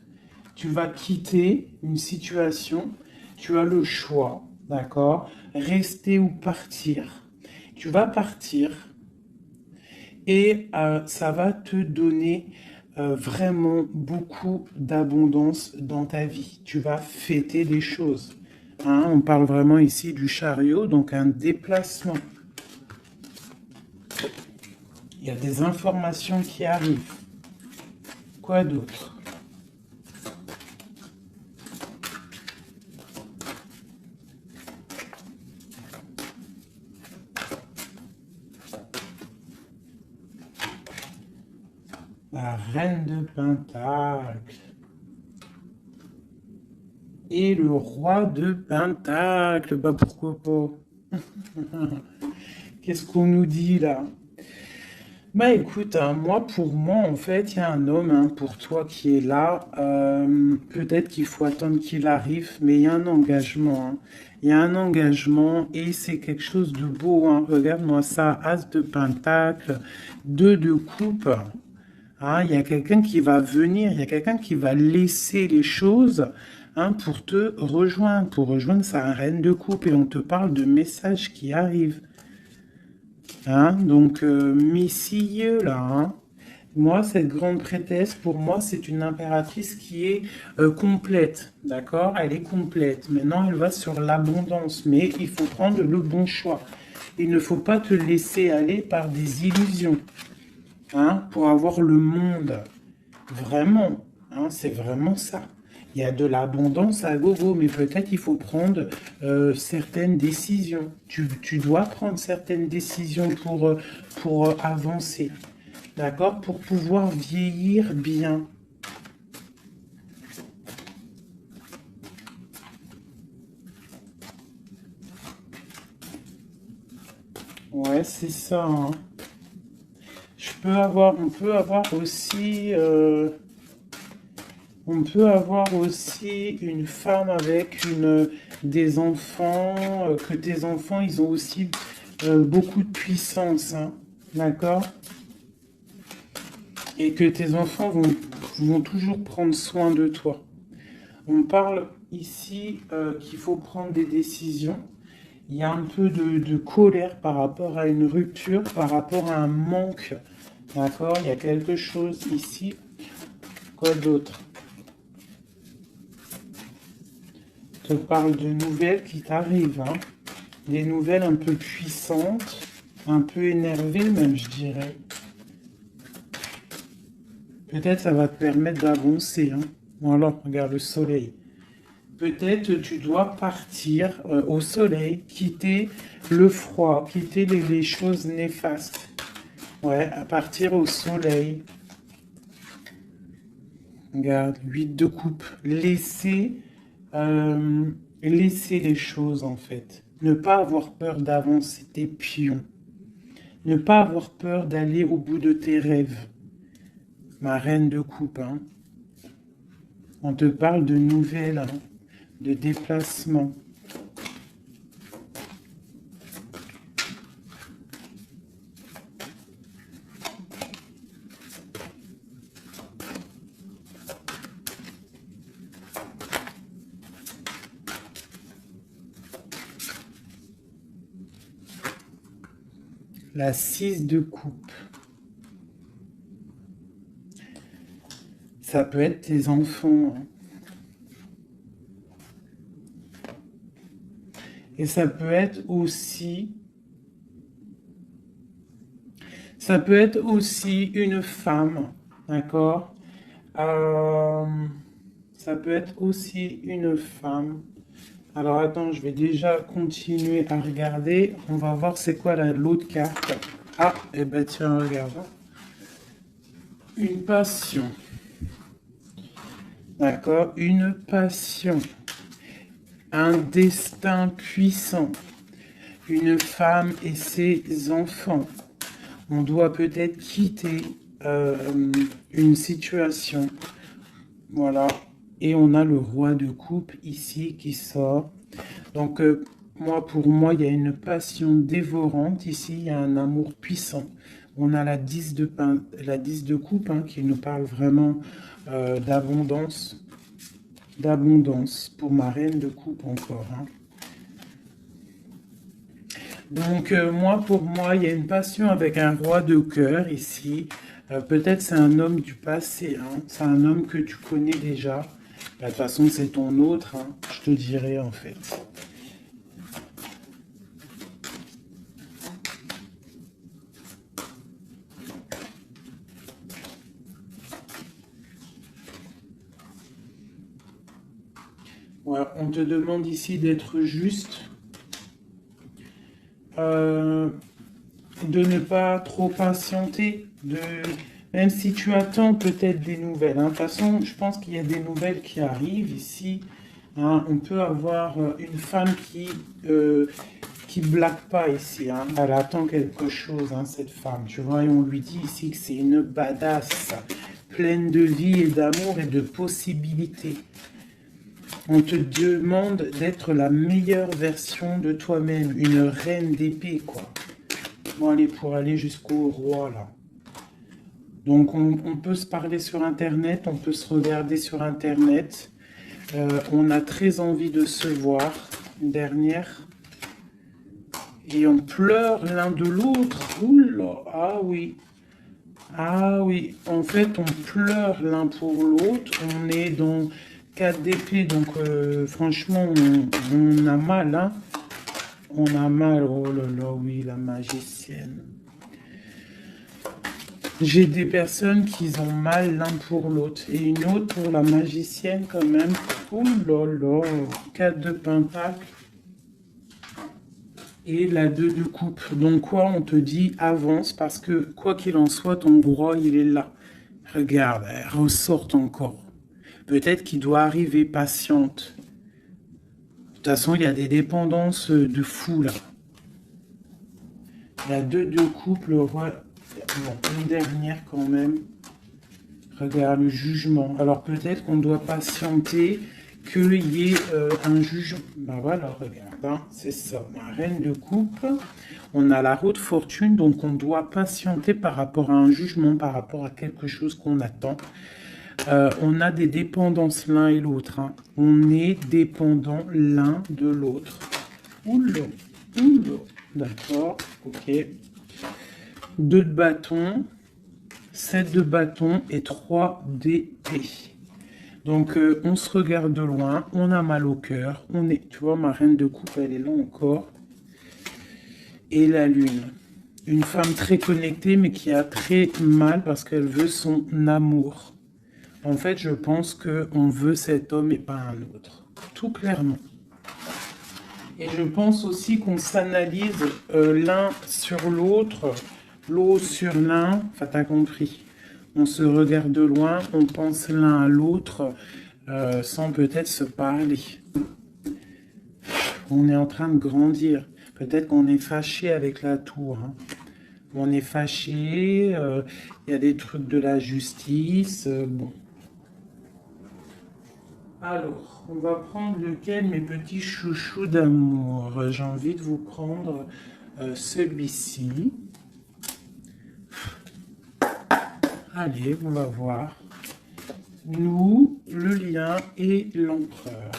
Tu vas quitter une situation, tu as le choix, d'accord? Rester ou partir. Tu vas partir et ça va te donner vraiment beaucoup d'abondance dans ta vie. Tu vas fêter des choses. Hein, on parle vraiment ici du chariot, donc un déplacement. Il y a des informations qui arrivent. Quoi d'autre? La reine de Pentacle. Et le roi de Pentacle. Bah pourquoi pas? Qu'est-ce qu'on nous dit là? Bah écoute, hein, moi pour moi en fait il y a un homme hein, pour toi qui est là. Peut-être qu'il faut attendre qu'il arrive, mais il y a un engagement. Hein. Il y a un engagement et c'est quelque chose de beau. Hein. Regarde-moi ça, As de Pentacle, 2 de coupe. Hein, il y a quelqu'un qui va venir, il y a quelqu'un qui va laisser les choses hein, pour te rejoindre, pour rejoindre sa reine de coupe. Et on te parle de messages qui arrivent. Hein, donc, messieurs, là, hein, moi, cette grande prêtresse, pour moi, c'est une impératrice qui est complète, d'accord? Elle est complète. Maintenant, elle va sur l'abondance, mais il faut prendre le bon choix. Il ne faut pas te laisser aller par des illusions, hein, pour avoir le monde. Vraiment, hein, c'est vraiment ça. Il y a de l'abondance à gogo, mais peut-être il faut prendre certaines décisions. Tu dois prendre certaines décisions pour avancer. D'accord? Pour pouvoir vieillir bien. Ouais, c'est ça. Hein. On peut avoir aussi... on peut avoir aussi une femme avec des enfants, que tes enfants, ils ont aussi beaucoup de puissance, hein, d'accord? Et que tes enfants vont toujours prendre soin de toi. On parle ici qu'il faut prendre des décisions. Il y a un peu de colère par rapport à une rupture, par rapport à un manque, d'accord? Il y a quelque chose ici. Quoi d'autre? Je te parle de nouvelles qui t'arrivent, hein. Des nouvelles un peu puissantes, un peu énervées même, je dirais. Peut-être ça va te permettre d'avancer, hein. Voilà, regarde le soleil. Peut-être tu dois partir au soleil, quitter le froid, quitter les choses néfastes. Ouais, à partir au soleil. Regarde, 8 de coupe. Laisser les choses en fait. Ne pas avoir peur d'avancer tes pions. Ne pas avoir peur d'aller au bout de tes rêves. Ma reine de coupe, hein. On te parle de nouvelles, hein, de déplacements. La 6 de coupe. Ça peut être tes enfants. Hein. Et ça peut être aussi une femme, d'accord, Ça peut être aussi une femme. Alors attends, je vais déjà continuer à regarder. On va voir c'est quoi l'autre carte. Ah, et ben tiens, regarde. Une passion. D'accord? Une passion. Un destin puissant. Une femme et ses enfants. On doit peut-être quitter une situation. Voilà. Et on a le roi de coupe ici qui sort. Donc, pour moi, il y a une passion dévorante. Ici, il y a un amour puissant. On a la 10 de coupe hein, qui nous parle vraiment d'abondance. D'abondance pour ma reine de coupe encore. Hein. Donc, pour moi, il y a une passion avec un roi de cœur ici. Peut-être c'est un homme du passé. Hein. C'est un homme que tu connais déjà. De toute façon, c'est ton autre. Hein. Je te dirais en fait. Ouais, on te demande ici d'être juste, de ne pas trop patienter, même si tu attends peut-être des nouvelles. Hein. De toute façon, je pense qu'il y a des nouvelles qui arrivent ici. Hein. On peut avoir une femme qui blague pas ici. Hein. Elle attend quelque chose, hein, cette femme. Tu vois, et on lui dit ici que c'est une badass, pleine de vie et d'amour et de possibilités. On te demande d'être la meilleure version de toi-même, une reine d'épée, quoi. Bon, allez, pour aller jusqu'au roi, là. Donc, on peut se parler sur Internet, on peut se regarder sur Internet. On a très envie de se voir, une dernière. Et on pleure l'un de l'autre. Oula, ah oui. Ah oui, en fait, on pleure l'un pour l'autre. On est dans 4 d'épée, donc franchement, on a mal, hein. On a mal, oh là là, oui, la magicienne. J'ai des personnes qui ont mal l'un pour l'autre. Et une autre pour la magicienne quand même. Oh là là, 4 de pentacle. Et la 2 de coupe. Donc quoi, on te dit avance parce que quoi qu'il en soit, ton roi, il est là. Regarde, elle ressort encore. Peut-être qu'il doit arriver patiente. De toute façon, il y a des dépendances de fou là. La 2 de coupe, le roi. Bon, une dernière quand même. Regarde le jugement. Alors peut-être qu'on doit patienter qu'il y ait un jugement. Ben voilà, regarde, hein, c'est ça. La reine de coupe. On a la haute fortune, donc on doit patienter par rapport à un jugement, par rapport à quelque chose qu'on attend. On a des dépendances l'un et l'autre. Hein. On est dépendant l'un de l'autre. Oula, oula. D'accord, ok. 2 de bâton, 7 de bâton et 3 d'épée. Donc, on se regarde de loin, on a mal au cœur. On est, tu vois, ma reine de coupe, elle est là encore. Et la lune. Une femme très connectée, mais qui a très mal parce qu'elle veut son amour. En fait, je pense qu'on veut cet homme et pas un autre. Tout clairement. Et je pense aussi qu'on s'analyse l'un sur l'autre, l'autre sur l'un. Enfin, t'as compris. On se regarde de loin, on pense l'un à l'autre sans peut-être se parler. On est en train de grandir. Peut-être qu'on est fâché avec la tour. Hein. On est fâché, il y a des trucs de la justice. Bon. Alors, on va prendre lequel, mes petits chouchous d'amour? J'ai envie de vous prendre celui-ci. Allez, on va voir. Nous, le lien et l'empereur.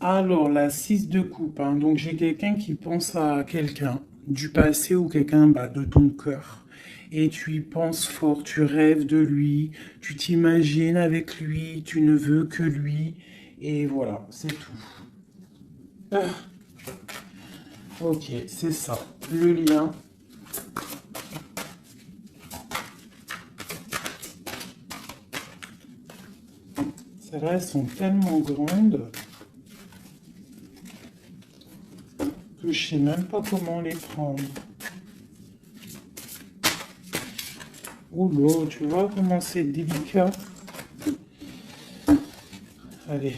Alors, la 6 de coupe. Hein. Donc, j'ai quelqu'un qui pense à quelqu'un du passé ou quelqu'un de ton cœur. Et tu y penses fort, tu rêves de lui, tu t'imagines avec lui, tu ne veux que lui. Et voilà, c'est tout. Ah, ok, c'est ça. Le lien. Celles-là, elles sont tellement grandes que je sais même pas comment les prendre. Oh là, tu vois comment c'est délicat. Allez,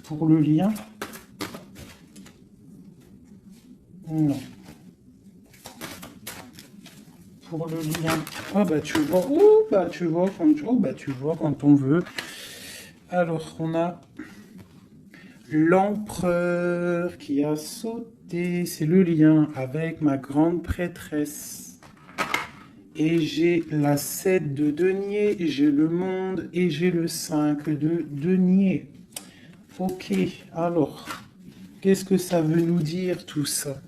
pour le lien. Non. Pour le lien. Ah bah tu vois. Oh bah tu vois quand tu vois quand on veut. Alors on a l'empereur qui a sauté. C'est le lien avec ma grande prêtresse. Et j'ai la 7 de denier, j'ai le monde et j'ai le 5 de denier. Ok, alors, qu'est-ce que ça veut nous dire tout ça?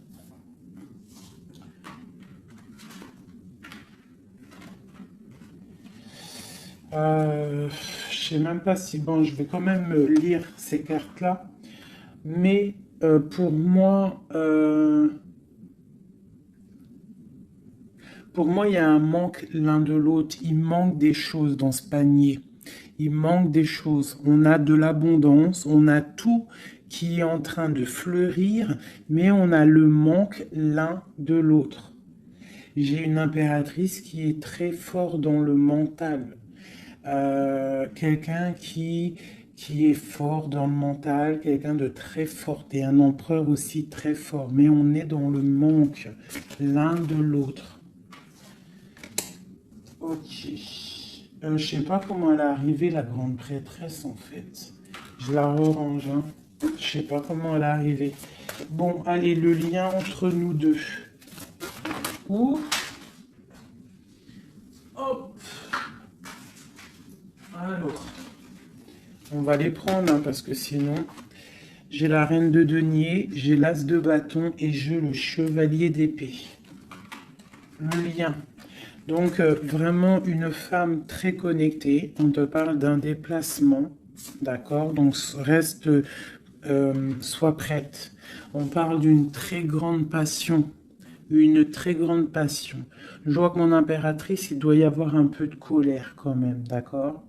Je sais même pas si... Bon, je vais quand même lire ces cartes-là. Mais pour moi, il y a un manque l'un de l'autre. Il manque des choses dans ce panier. Il manque des choses. On a de l'abondance, on a tout qui est en train de fleurir, mais on a le manque l'un de l'autre. J'ai une impératrice qui est très fort dans le mental. Quelqu'un qui est fort dans le mental, quelqu'un de très fort, et un empereur aussi très fort. Mais on est dans le manque l'un de l'autre. Ok. Je sais pas comment elle est arrivée, la grande prêtresse, en fait. Je la rerange, hein. Je sais pas comment elle est arrivée. Bon, allez, le lien entre nous deux. Ouh. Hop. Alors, on va les prendre, hein, parce que sinon... J'ai la reine de denier, j'ai l'as de bâton et j'ai le chevalier d'épée. Le lien. Donc, vraiment une femme très connectée. On te parle d'un déplacement. D'accord? Donc, reste, sois prête. On parle d'une très grande passion. Une très grande passion. Je vois que mon impératrice, il doit y avoir un peu de colère quand même. D'accord?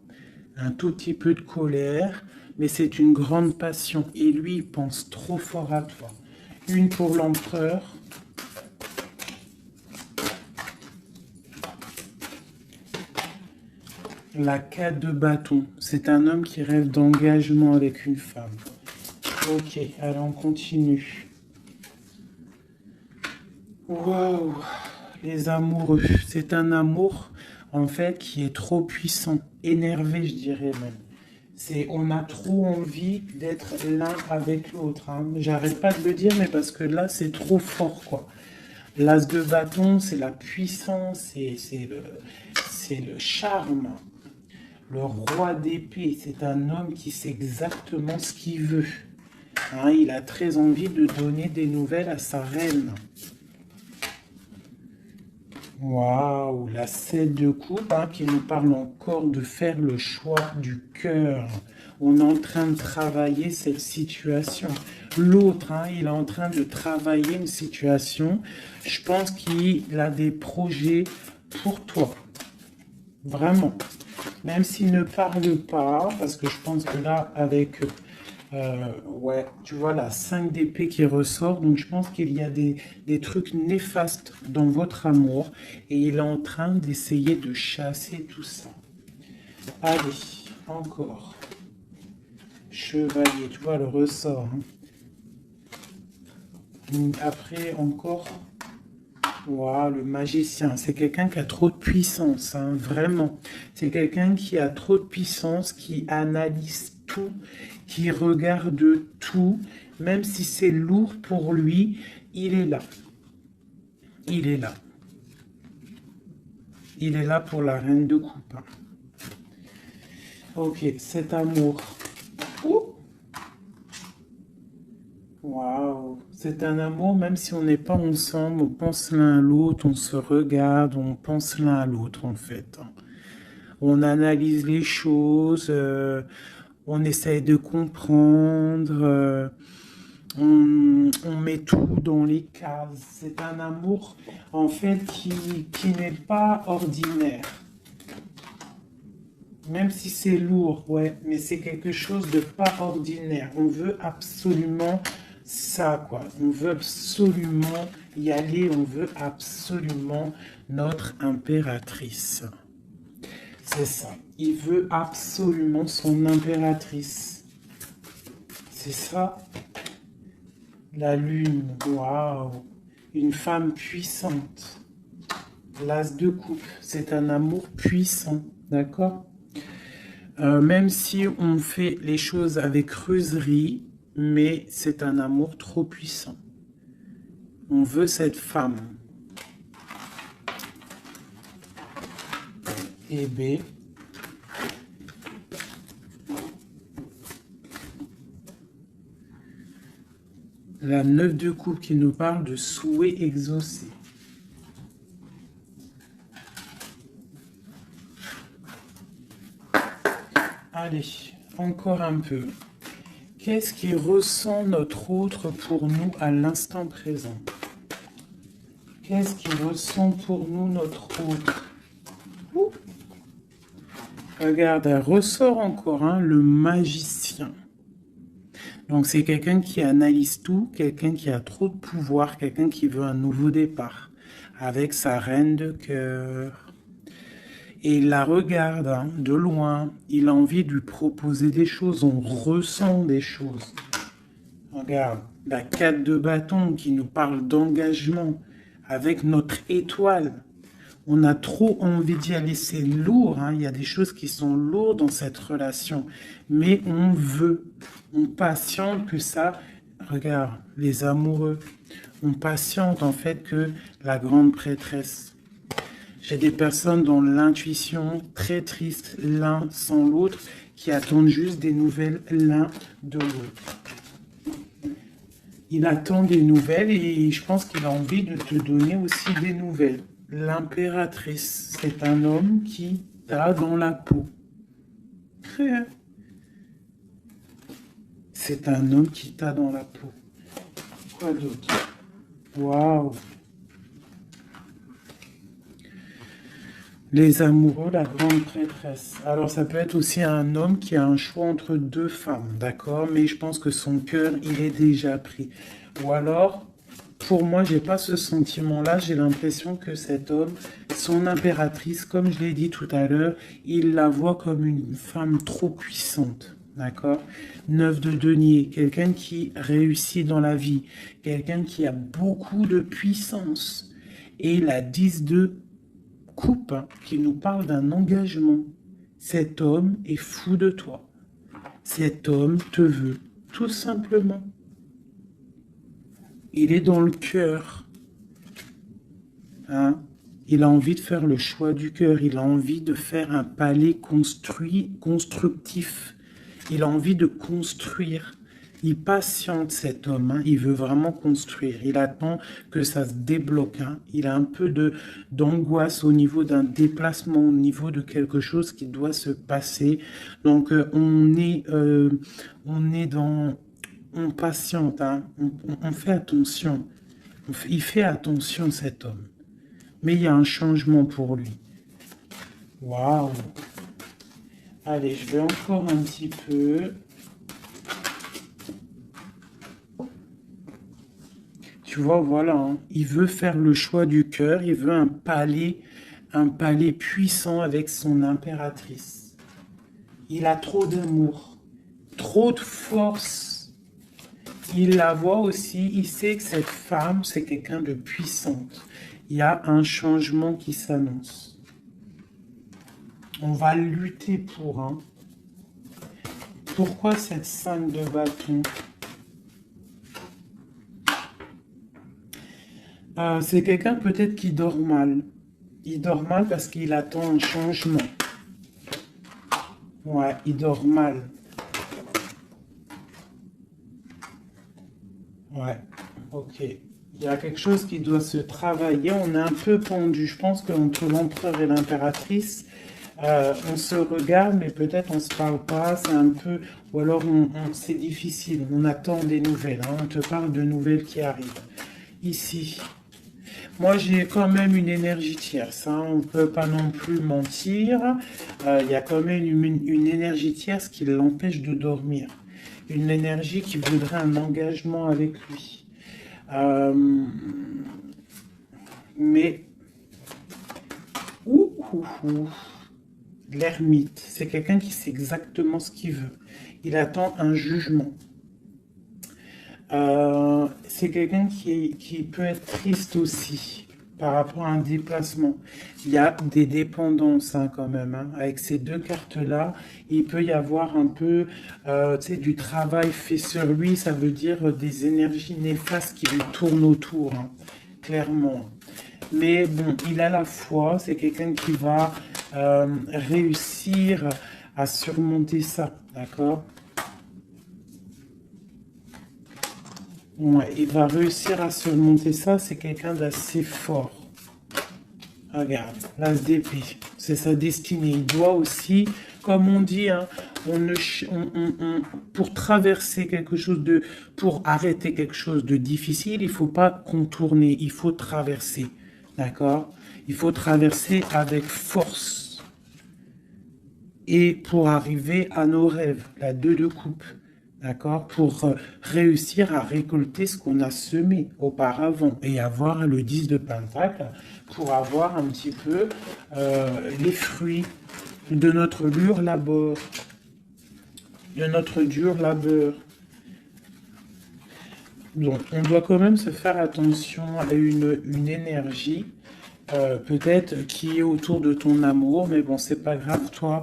Un tout petit peu de colère, mais c'est une grande passion. Et lui, il pense trop fort à toi. Une pour l'empereur. La 4 de bâton. C'est un homme qui rêve d'engagement avec une femme. Ok, allez, on continue. Waouh, les amoureux. C'est un amour, en fait, qui est trop puissant. Énervé, je dirais même. On a trop envie d'être l'un avec l'autre, hein. J'arrête pas de le dire, mais parce que là, c'est trop fort, quoi. L'as de bâton, c'est la puissance, c'est le charme. Le roi d'épée, c'est un homme qui sait exactement ce qu'il veut. Hein, il a très envie de donner des nouvelles à sa reine. Waouh, la 7 de coupe, hein, qui nous parle encore de faire le choix du cœur. On est en train de travailler cette situation. L'autre, hein, il est en train de travailler une situation. Je pense qu'il a des projets pour toi. Vraiment. Même s'il ne parle pas, parce que je pense que là, avec... ouais, tu vois la 5 d'épée qui ressort, donc je pense qu'il y a des trucs néfastes dans votre amour et il est en train d'essayer de chasser tout ça. Allez, encore. Chevalier, tu vois le ressort. Hein. Après, encore. Wow, le magicien, c'est quelqu'un qui a trop de puissance, hein, vraiment. C'est quelqu'un qui a trop de puissance, qui analyse tout, qui regarde tout, même si c'est lourd pour lui, il est là. Il est là. Il est là pour la reine de coupe. Hein. Ok, cet amour. Ouh. Waouh, c'est un amour, même si on n'est pas ensemble, on pense l'un à l'autre, on se regarde, on pense l'un à l'autre en fait. On analyse les choses, On essaye de comprendre, on met tout dans les cases. C'est un amour, en fait, qui n'est pas ordinaire. Même si c'est lourd, ouais, mais c'est quelque chose de pas ordinaire. On veut absolument ça, quoi. On veut absolument y aller, on veut absolument notre impératrice. C'est ça. Il veut absolument son impératrice. C'est ça. La lune, waouh. Une femme puissante. L'as de coupe, c'est un amour puissant, d'accord? Même si on fait les choses avec creuserie, mais c'est un amour trop puissant. On veut cette femme. Et B. La 9 de coupe qui nous parle de souhait exaucé. Allez, encore un peu. Qu'est-ce qui ressent notre autre pour nous à l'instant présent? Qu'est-ce qui ressent pour nous notre autre? Ouh. Regarde, elle ressort encore, hein, le magicien. Donc c'est quelqu'un qui analyse tout, quelqu'un qui a trop de pouvoir, quelqu'un qui veut un nouveau départ, avec sa reine de cœur. Et il la regarde hein, de loin, il a envie de lui proposer des choses, on ressent des choses. Regarde, la 4 de bâton qui nous parle d'engagement avec notre étoile. On a trop envie d'y aller, c'est lourd, hein. Il y a des choses qui sont lourdes dans cette relation, mais on veut, on patiente que ça, regarde, les amoureux, on patiente en fait que la grande prêtresse. J'ai des personnes dans l'intuition, très tristes l'un sans l'autre, qui attendent juste des nouvelles l'un de l'autre. Il attend des nouvelles et je pense qu'il a envie de te donner aussi des nouvelles. L'impératrice, c'est un homme qui t'a dans la peau. C'est un homme qui t'a dans la peau. Quoi d'autre? Waouh! Les amoureux, la grande prêtresse. Alors, ça peut être aussi un homme qui a un choix entre deux femmes, d'accord? Mais je pense que son cœur, il est déjà pris. Ou alors, pour moi, j'ai pas ce sentiment-là. J'ai l'impression que cet homme, son impératrice, comme je l'ai dit tout à l'heure, il la voit comme une femme trop puissante, d'accord? 9 de denier, quelqu'un qui réussit dans la vie, quelqu'un qui a beaucoup de puissance. Et la 10 de coupe hein, qui nous parle d'un engagement. Cet homme est fou de toi. Cet homme te veut, tout simplement. Il est dans le cœur. Hein? Il a envie de faire le choix du cœur. Il a envie de faire un palais constructif. Il a envie de construire. Il patiente cet homme, hein. Il veut vraiment construire. Il attend que ça se débloque. Hein. Il a un peu d'angoisse au niveau d'un déplacement, au niveau de quelque chose qui doit se passer. Donc on est dans... On patiente, hein. On fait attention. Il fait attention cet homme. Mais il y a un changement pour lui. Waouh! Allez, je vais encore un petit peu... Tu vois, voilà, hein. Il veut faire le choix du cœur, il veut un palais puissant avec son impératrice. Il a trop d'amour, trop de force. Il la voit aussi, il sait que cette femme, c'est quelqu'un de puissante. Il y a un changement qui s'annonce. On va lutter pour, hein. Pourquoi cette 5 de bâton? C'est quelqu'un peut-être qui dort mal. Il dort mal parce qu'il attend un changement. Ouais, il dort mal. Ouais, ok. Il y a quelque chose qui doit se travailler. On est un peu pendu. Je pense qu'entre l'empereur et l'impératrice, On se regarde, mais peut-être on se parle pas, c'est un peu... Ou alors c'est difficile, on attend des nouvelles, hein, on te parle de nouvelles qui arrivent. Ici, moi j'ai quand même une énergie tierce, hein, on ne peut pas non plus mentir. Il y a quand même une énergie tierce qui l'empêche de dormir. Une énergie qui voudrait un engagement avec lui. Euh, mais... L'ermite, c'est quelqu'un qui sait exactement ce qu'il veut. Il attend un jugement. C'est quelqu'un qui peut être triste aussi par rapport à un déplacement. Il y a des dépendances hein, quand même. Hein. Avec ces deux cartes-là, il peut y avoir un peu du travail fait sur lui. Ça veut dire des énergies néfastes qui lui tournent autour, hein, clairement. Mais bon, il a la foi. C'est quelqu'un qui va réussir à surmonter ça. D'accord ? Ouais, il va réussir à surmonter ça, c'est quelqu'un d'assez fort. Regarde, l'as d'épée, c'est sa destinée. Il doit aussi, comme on dit, hein, pour traverser quelque chose de... Pour arrêter quelque chose de difficile, il ne faut pas contourner, il faut traverser. D'accord? Il faut traverser avec force. Et pour arriver à nos rêves, la 2 de coupe. D'accord, pour réussir à récolter ce qu'on a semé auparavant et avoir le 10 de Pentacle pour avoir un petit peu les fruits de notre dur labeur. Donc, on doit quand même se faire attention à une énergie peut-être qui est autour de ton amour, mais bon, c'est pas grave, toi,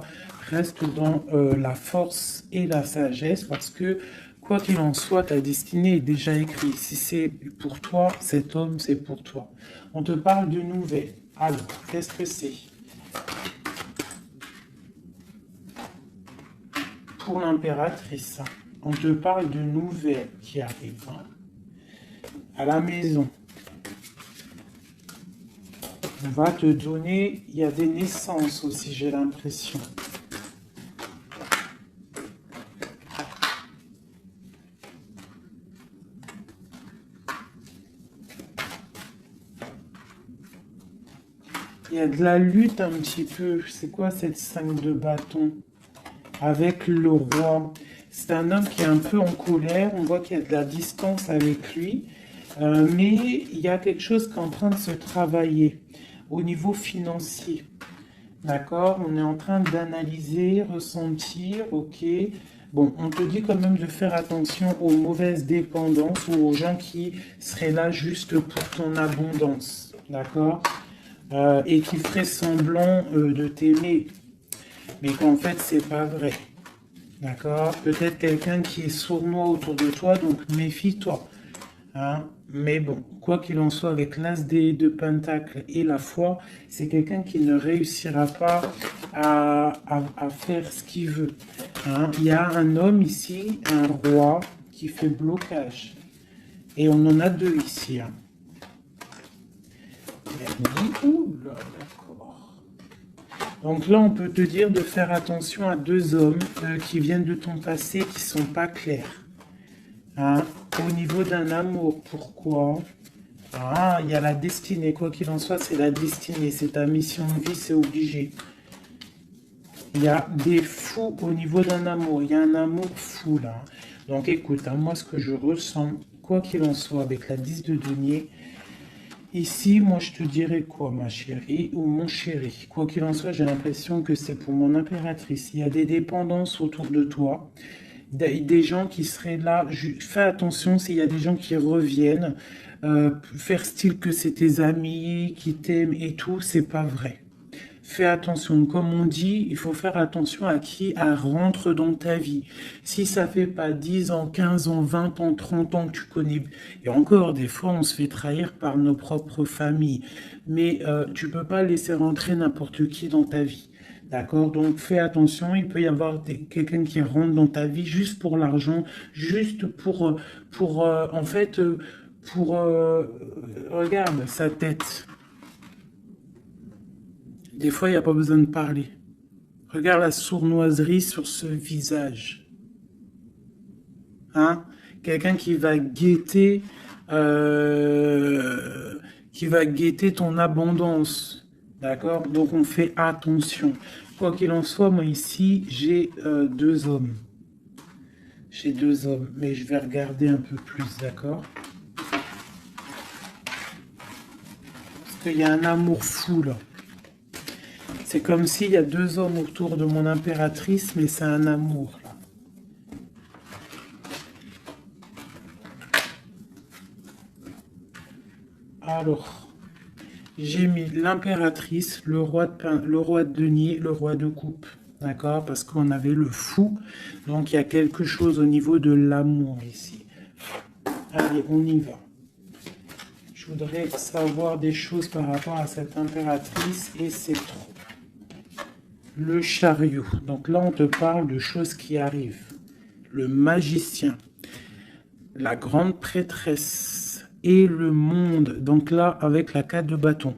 reste dans la force et la sagesse, parce que, quoi qu'il en soit, ta destinée est déjà écrite. Si c'est pour toi, cet homme, c'est pour toi. On te parle de nouvelles. Alors, qu'est-ce que c'est? Pour l'impératrice, on te parle de nouvelles qui arrivent hein, à la maison. On va te donner, il y a des naissances aussi, j'ai l'impression. Il y a de la lutte un petit peu. C'est quoi cette 5 de bâton? Avec le roi. C'est un homme qui est un peu en colère. On voit qu'il y a de la distance avec lui. Mais il y a quelque chose qui est en train de se travailler au niveau financier. D'accord? On est en train d'analyser, ressentir, ok. Bon, on te dit quand même de faire attention aux mauvaises dépendances ou aux gens qui seraient là juste pour ton abondance. D'accord? Et qui ferait semblant de t'aimer, mais qu'en fait c'est pas vrai. D'accord? Peut-être quelqu'un qui est sournois autour de toi, donc méfie-toi. Hein? Mais bon, quoi qu'il en soit, avec l'as de Pentacle et la foi, c'est quelqu'un qui ne réussira pas à faire ce qu'il veut. Hein? Il y a un homme ici, un roi, qui fait blocage. Et on en a deux ici. Hein. Oula, d'accord. Donc là, on peut te dire de faire attention à deux hommes qui viennent de ton passé qui sont pas clairs. Hein? Au niveau d'un amour, pourquoi? Ah, il y a la destinée. Quoi qu'il en soit, c'est la destinée. C'est ta mission de vie, c'est obligé. Il y a des fous au niveau d'un amour. Il y a un amour fou là. Donc écoute, hein, moi ce que je ressens, quoi qu'il en soit, avec la 10 de denier, ici, moi, je te dirais quoi, ma chérie ou mon chéri? Quoi qu'il en soit, j'ai l'impression que c'est pour mon impératrice. Il y a des dépendances autour de toi, des gens qui seraient là. Fais attention s'il y a des gens qui reviennent, faire style que c'est tes amis qui t'aiment et tout, c'est pas vrai. Fais attention, comme on dit, il faut faire attention à qui rentre dans ta vie. Si ça fait pas 10 ans, 15 ans, 20 ans, 30 ans que tu connais, et encore des fois on se fait trahir par nos propres familles, mais tu peux pas laisser rentrer n'importe qui dans ta vie. D'accord? Donc fais attention, il peut y avoir quelqu'un qui rentre dans ta vie juste pour l'argent, juste en fait, regarde sa tête. Des fois, il n'y a pas besoin de parler. Regarde la sournoiserie sur ce visage. Hein? Quelqu'un qui va guetter ton abondance. D'accord? Donc on fait attention. Quoi qu'il en soit, moi ici, j'ai deux hommes. J'ai deux hommes, mais je vais regarder un peu plus, d'accord? Parce qu'il y a un amour fou, là. C'est comme s'il y a deux hommes autour de mon impératrice, mais c'est un amour, là. Alors, j'ai mis l'impératrice, le roi de denier, le roi de coupe. D'accord? Parce qu'on avait le fou. Donc, il y a quelque chose au niveau de l'amour ici. Allez, on y va. Je voudrais savoir des choses par rapport à cette impératrice et c'est trop. Le chariot. Donc là, on te parle de choses qui arrivent. Le magicien. La grande prêtresse. Et le monde. Donc là, avec la 4 de bâton.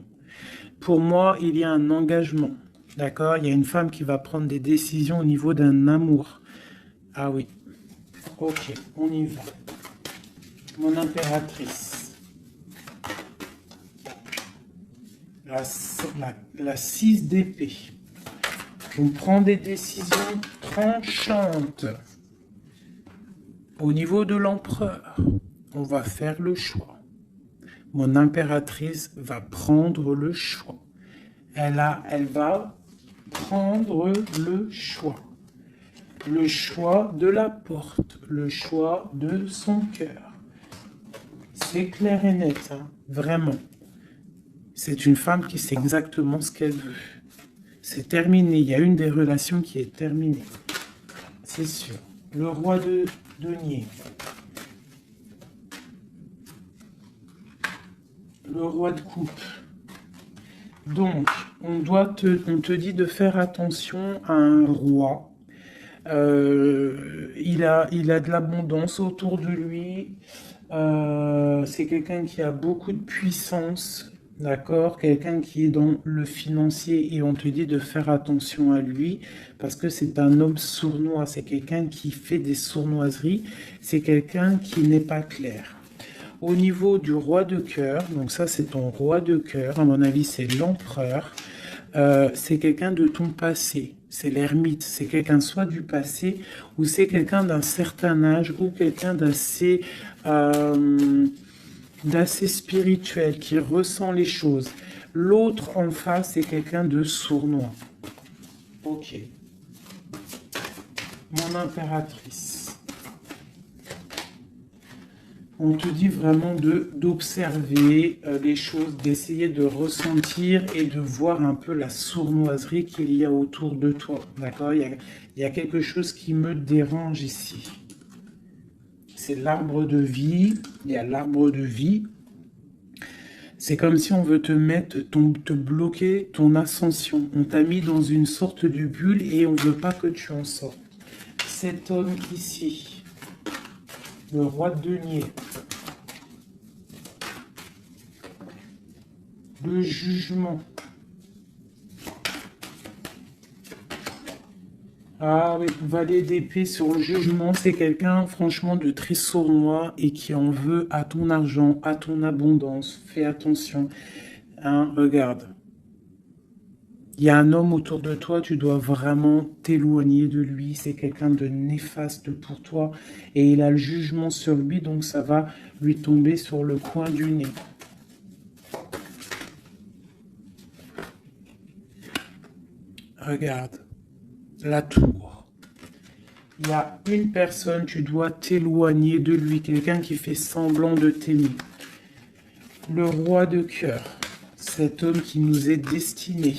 Pour moi, il y a un engagement. D'accord? Il y a une femme qui va prendre des décisions au niveau d'un amour. Ah oui. Ok, on y va. Mon impératrice. La 6 d'épée. On prend des décisions tranchantes. Au niveau de l'empereur, on va faire le choix. Mon impératrice va prendre le choix. Elle va prendre le choix. Le choix de la porte, le choix de son cœur. C'est clair et net, hein, vraiment. C'est une femme qui sait exactement ce qu'elle veut. C'est terminé, il y a une des relations qui est terminée. C'est sûr. Le roi de denier. Le roi de coupe. Donc, on te dit de faire attention à un roi. Il a de l'abondance autour de lui. C'est quelqu'un qui a beaucoup de puissance. D'accord? Quelqu'un qui est dans le financier et on te dit de faire attention à lui parce que c'est un homme sournois. C'est quelqu'un qui fait des sournoiseries. C'est quelqu'un qui n'est pas clair. Au niveau du roi de cœur, donc ça c'est ton roi de cœur, à mon avis c'est l'empereur, c'est quelqu'un de ton passé, c'est l'ermite, c'est quelqu'un soit du passé ou c'est quelqu'un d'un certain âge ou quelqu'un d'assez spirituel, qui ressent les choses. L'autre en face c'est quelqu'un de sournois. Ok. Mon impératrice. On te dit vraiment d'observer les choses, d'essayer de ressentir et de voir un peu la sournoiserie qu'il y a autour de toi. D'accord? Il y a quelque chose qui me dérange ici. C'est l'arbre de vie. Il y a l'arbre de vie. C'est comme si on veut te bloquer ton ascension. On t'a mis dans une sorte de bulle et on ne veut pas que tu en sortes. Cet homme ici. Le roi de denier. Le jugement. Ah oui, valet d'épée sur le jugement, c'est quelqu'un franchement de très sournois et qui en veut à ton argent, à ton abondance. Fais attention. Hein, regarde. Il y a un homme autour de toi, tu dois vraiment t'éloigner de lui. C'est quelqu'un de néfaste pour toi. Et il a le jugement sur lui, donc ça va lui tomber sur le coin du nez. Regarde. La tour. Il y a une personne, tu dois t'éloigner de lui. Quelqu'un qui fait semblant de t'aimer. Le roi de cœur. Cet homme qui nous est destiné.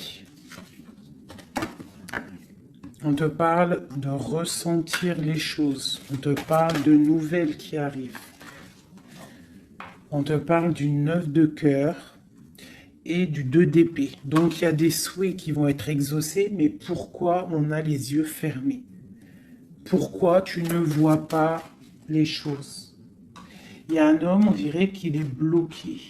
On te parle de ressentir les choses. On te parle de nouvelles qui arrivent. On te parle du 9 de cœur et du 2 d'épée. Donc il y a des souhaits qui vont être exaucés, mais pourquoi on a les yeux fermés? Pourquoi tu ne vois pas les choses? Il y a un homme, on dirait qu'il est bloqué.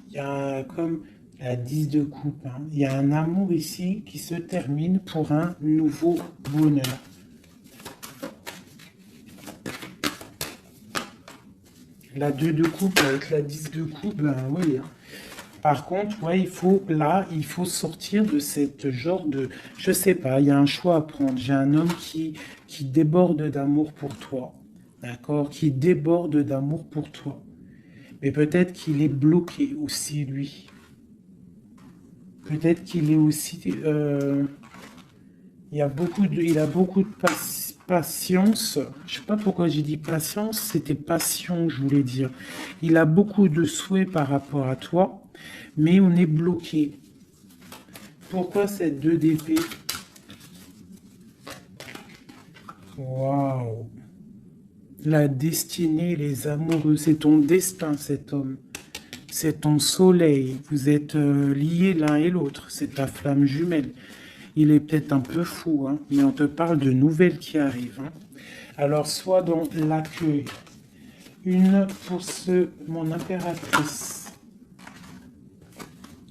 Il y a comme La 10 de coupe. Hein. Il y a un amour ici qui se termine pour un nouveau bonheur. La 2 de coupe avec la 10 de coupe, ben oui. Hein. Par contre, ouais, il faut sortir de cette genre de... Je sais pas, il y a un choix à prendre. J'ai un homme qui déborde d'amour pour toi. D'accord? Qui déborde d'amour pour toi. Mais peut-être qu'il est bloqué aussi, lui. Peut-être qu'il est aussi... il a beaucoup de patience. Je sais pas pourquoi j'ai dit patience, c'était passion, je voulais dire. Il a beaucoup de souhaits par rapport à toi, mais on est bloqué. Pourquoi cette 2 d'épée? Waouh! La destinée, les amoureux, c'est ton destin, cet homme. C'est ton soleil. Vous êtes liés l'un et l'autre. C'est ta flamme jumelle. Il est peut-être un peu fou, hein, mais on te parle de nouvelles qui arrivent. Hein. Alors, sois dans l'accueil. Une pour mon impératrice.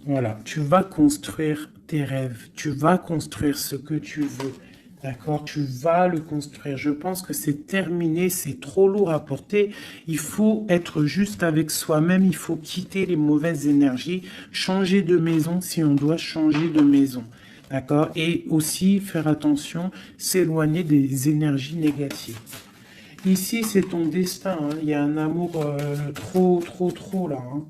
Voilà, tu vas construire tes rêves. Tu vas construire ce que tu veux. D'accord? Tu vas le construire. Je pense que c'est terminé, c'est trop lourd à porter. Il faut être juste avec soi-même. Il faut quitter les mauvaises énergies. Changer de maison si on doit changer de maison. D'accord? Et aussi faire attention, s'éloigner des énergies négatives. Ici, c'est ton destin. Hein. Il y a un amour trop là. Hein.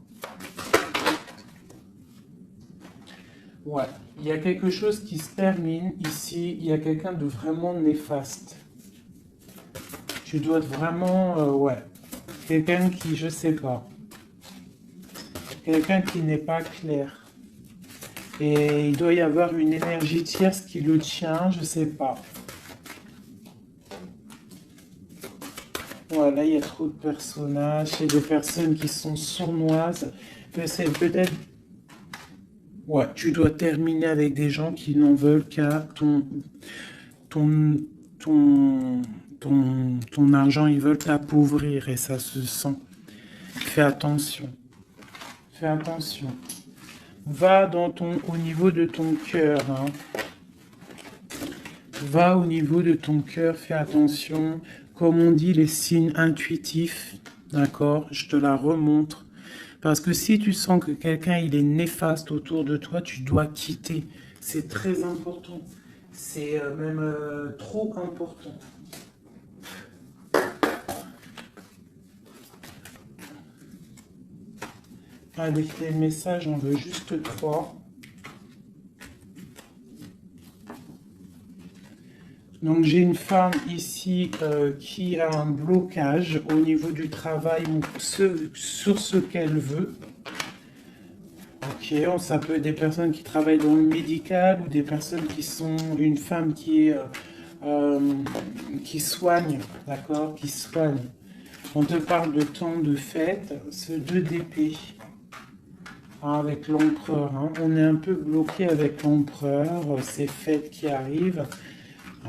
Ouais. Il y a quelque chose qui se termine ici. Il y a quelqu'un de vraiment néfaste. Tu dois être vraiment... ouais. Quelqu'un qui, je sais pas. Quelqu'un qui n'est pas clair. Et il doit y avoir une énergie tierce qui le tient, je sais pas. Voilà, il y a trop de personnages, et des personnes qui sont sournoises. C'est peut-être... Ouais, tu dois terminer avec des gens qui n'en veulent qu'à ton, ton argent. Ils veulent t'appauvrir et ça se sent. Fais attention. Fais attention. Va au niveau de ton cœur. Hein. Va au niveau de ton cœur, fais attention. Comme on dit, les signes intuitifs, d'accord? Je te la remontre. Parce que si tu sens que quelqu'un il est néfaste autour de toi, tu dois quitter. C'est très important. C'est même trop important. Avec les messages, on veut juste 3. Donc j'ai une femme ici qui a un blocage au niveau du travail ou sur ce qu'elle veut. Ok, ça peut être des personnes qui travaillent dans le médical ou des personnes qui sont une femme qui soigne, d'accord, qui soigne. On te parle de temps de fête, ce 2 d'épée. Avec l'empereur, hein. On est un peu bloqué avec l'empereur, ces fêtes qui arrivent.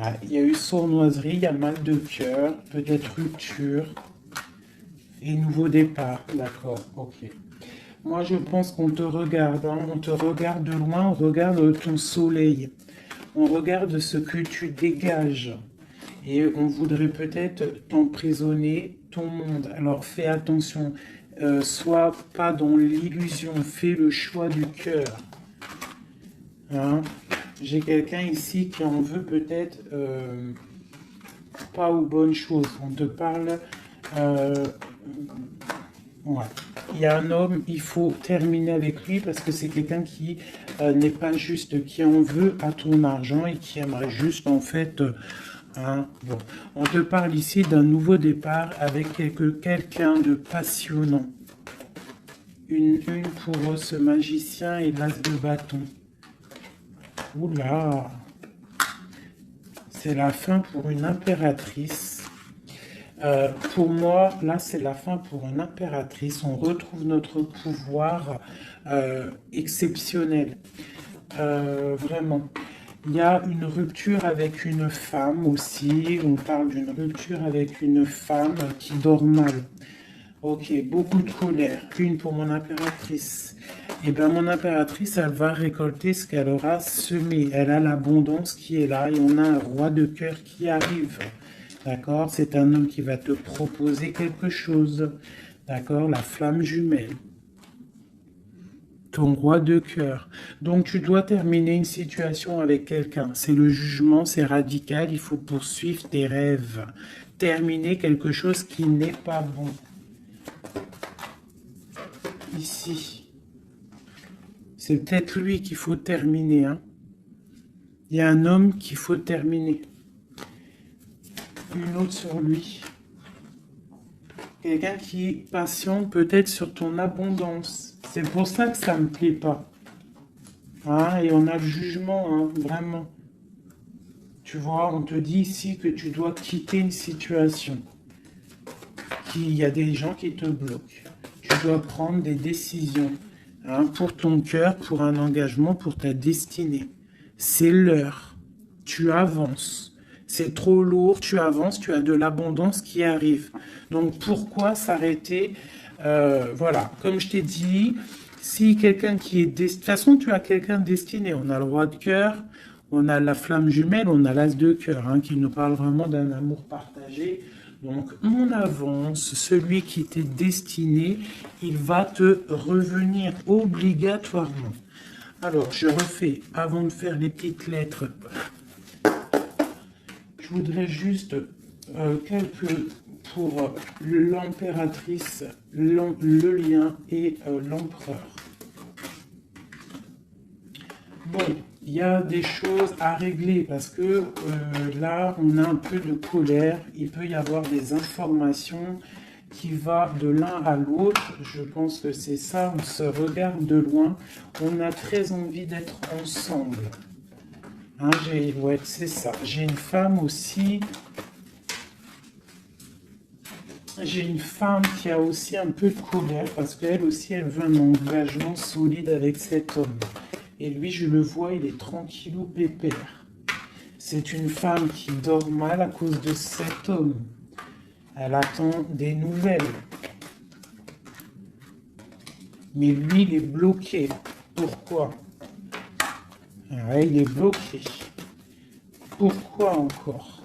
Ah, il y a eu sournoiserie, il y a mal de cœur, peut-être rupture et nouveau départ. D'accord, ok. Moi, je pense qu'on te regarde, hein. On te regarde de loin, on regarde ton soleil. On regarde ce que tu dégages. Et on voudrait peut-être t'emprisonner, ton monde. Alors, fais attention. Sois pas dans l'illusion. Fais le choix du cœur. Hein? J'ai quelqu'un ici qui en veut peut-être pas aux bonnes choses. On te parle... ouais. Il y a un homme, il faut terminer avec lui parce que c'est quelqu'un qui n'est pas juste, qui en veut à ton argent et qui aimerait juste en fait... hein, bon. On te parle ici d'un nouveau départ avec quelqu'un de passionnant. Une pour ce magicien et l'as de bâton. Oula! C'est la fin pour une impératrice. Pour moi, là, c'est la fin pour une impératrice. On retrouve notre pouvoir exceptionnel. Vraiment. Il y a une rupture avec une femme aussi. On parle d'une rupture avec une femme qui dort mal. Ok, beaucoup de colère. Une pour mon impératrice. Et bien, mon impératrice, elle va récolter ce qu'elle aura semé. Elle a l'abondance qui est là et on a un roi de cœur qui arrive. D'accord? C'est un homme qui va te proposer quelque chose. D'accord? La flamme jumelle. Ton roi de cœur. Donc, tu dois terminer une situation avec quelqu'un. C'est le jugement, c'est radical. Il faut poursuivre tes rêves. Terminer quelque chose qui n'est pas bon. Ici. C'est peut-être lui qu'il faut terminer. Hein. Il y a un homme qu'il faut terminer. Une autre sur lui. Quelqu'un qui patiente peut-être sur ton abondance. C'est pour ça que ça ne me plaît pas. Hein, et on a le jugement, hein, vraiment. Tu vois, on te dit ici que tu dois quitter une situation. Il y a des gens qui te bloquent. Tu dois prendre des décisions. Hein, pour ton cœur, pour un engagement, pour ta destinée. C'est l'heure. Tu avances. C'est trop lourd, tu avances, tu as de l'abondance qui arrive. Donc pourquoi s'arrêter voilà, comme je t'ai dit, si quelqu'un qui est... De toute façon, tu as quelqu'un destiné. On a le roi de cœur, on a la flamme jumelle, on a l'as de cœur, hein, qui nous parle vraiment d'un amour partagé. Donc, on avance, celui qui t'est destiné, il va te revenir obligatoirement. Alors, je refais, avant de faire les petites lettres, je voudrais juste quelques pour l'impératrice, le lien et l'empereur. Bon, il y a des choses à régler parce que là, on a un peu de colère. Il peut y avoir des informations qui vont de l'un à l'autre. Je pense que c'est ça, on se regarde de loin. On a très envie d'être ensemble. Hein, ouais, c'est ça. J'ai une femme aussi. J'ai une femme qui a aussi un peu de colère parce qu'elle aussi, elle veut un engagement solide avec cet homme. Et lui, je le vois, il est tranquillou pépère. C'est une femme qui dort mal à cause de cet homme. Elle attend des nouvelles. Mais lui, il est bloqué. Pourquoi? Ouais, il est bloqué. Pourquoi encore?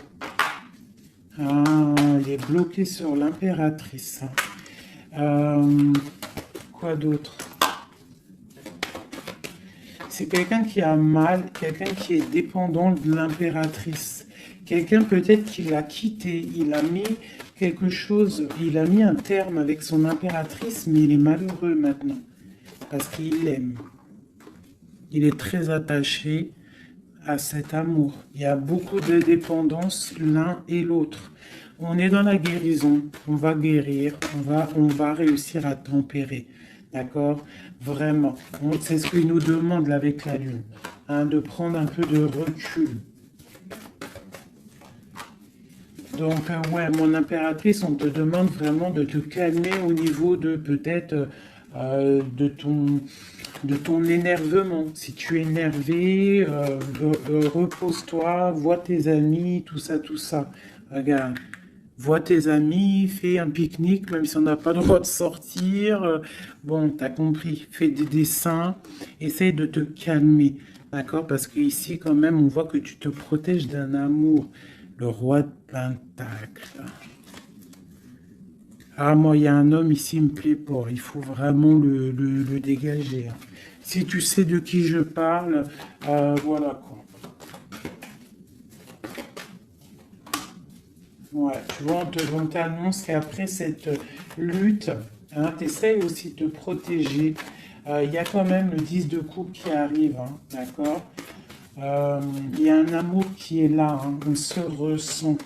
Il est bloqué sur l'impératrice. Quoi d'autre? C'est quelqu'un qui a mal, quelqu'un qui est dépendant de l'impératrice. Quelqu'un peut-être qui l'a quitté, il a mis quelque chose, il a mis un terme avec son impératrice, mais il est malheureux maintenant. Parce qu'il l'aime. Il est très attaché à cet amour. Il y a beaucoup de dépendance l'un et l'autre. On est dans la guérison, on va guérir, on va réussir à tempérer. D'accord? Vraiment. C'est ce qu'il nous demande là, avec la Lune. Hein, de prendre un peu de recul. Donc, ouais, mon impératrice, on te demande vraiment de te calmer au niveau de peut-être de ton énervement. Si tu es énervé, repose-toi, vois tes amis, tout ça, tout ça. Regarde, vois tes amis, fais un pique-nique, même si on n'a pas le droit de sortir. Bon, t'as compris, fais des dessins, essaye de te calmer, d'accord? Parce qu'ici, quand même, on voit que tu te protèges d'un amour. Le roi de Pentacle. Ah, moi, il y a un homme ici, il me plaît pas. Il faut vraiment le dégager. Si tu sais de qui je parle, voilà quoi. Ouais, tu vois, on t'annonce qu'après cette lutte, hein, tu essayes aussi de te protéger. Il y a quand même le 10 de coupe qui arrive, hein, d'accord? Il y a un amour qui est là, hein, on se ressent.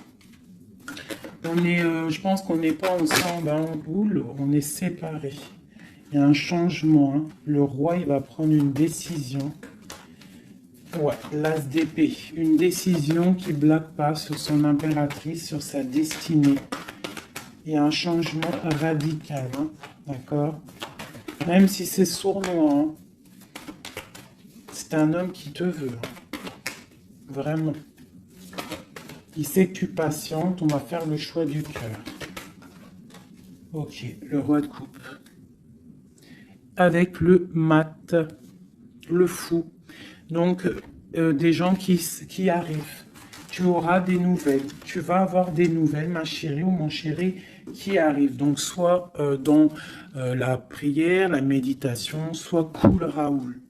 On est, je pense qu'on n'est pas ensemble hein, en boule, on est séparés. Il y a un changement. Hein. Le roi, il va prendre une décision. Ouais, l'as d'épée. Une décision qui ne blague pas sur son impératrice, sur sa destinée. Il y a un changement radical. Hein, d'accord? Même si c'est sournois. Hein, c'est un homme qui te veut. Hein, vraiment. Il sait que tu patientes, on va faire le choix du cœur. Ok, le roi de coupe. Avec le mat, le fou. Donc, des gens qui arrivent. Tu auras des nouvelles. Tu vas avoir des nouvelles, ma chérie ou mon chéri, qui arrivent. Donc, soit dans la prière, la méditation, soit cool Raoul.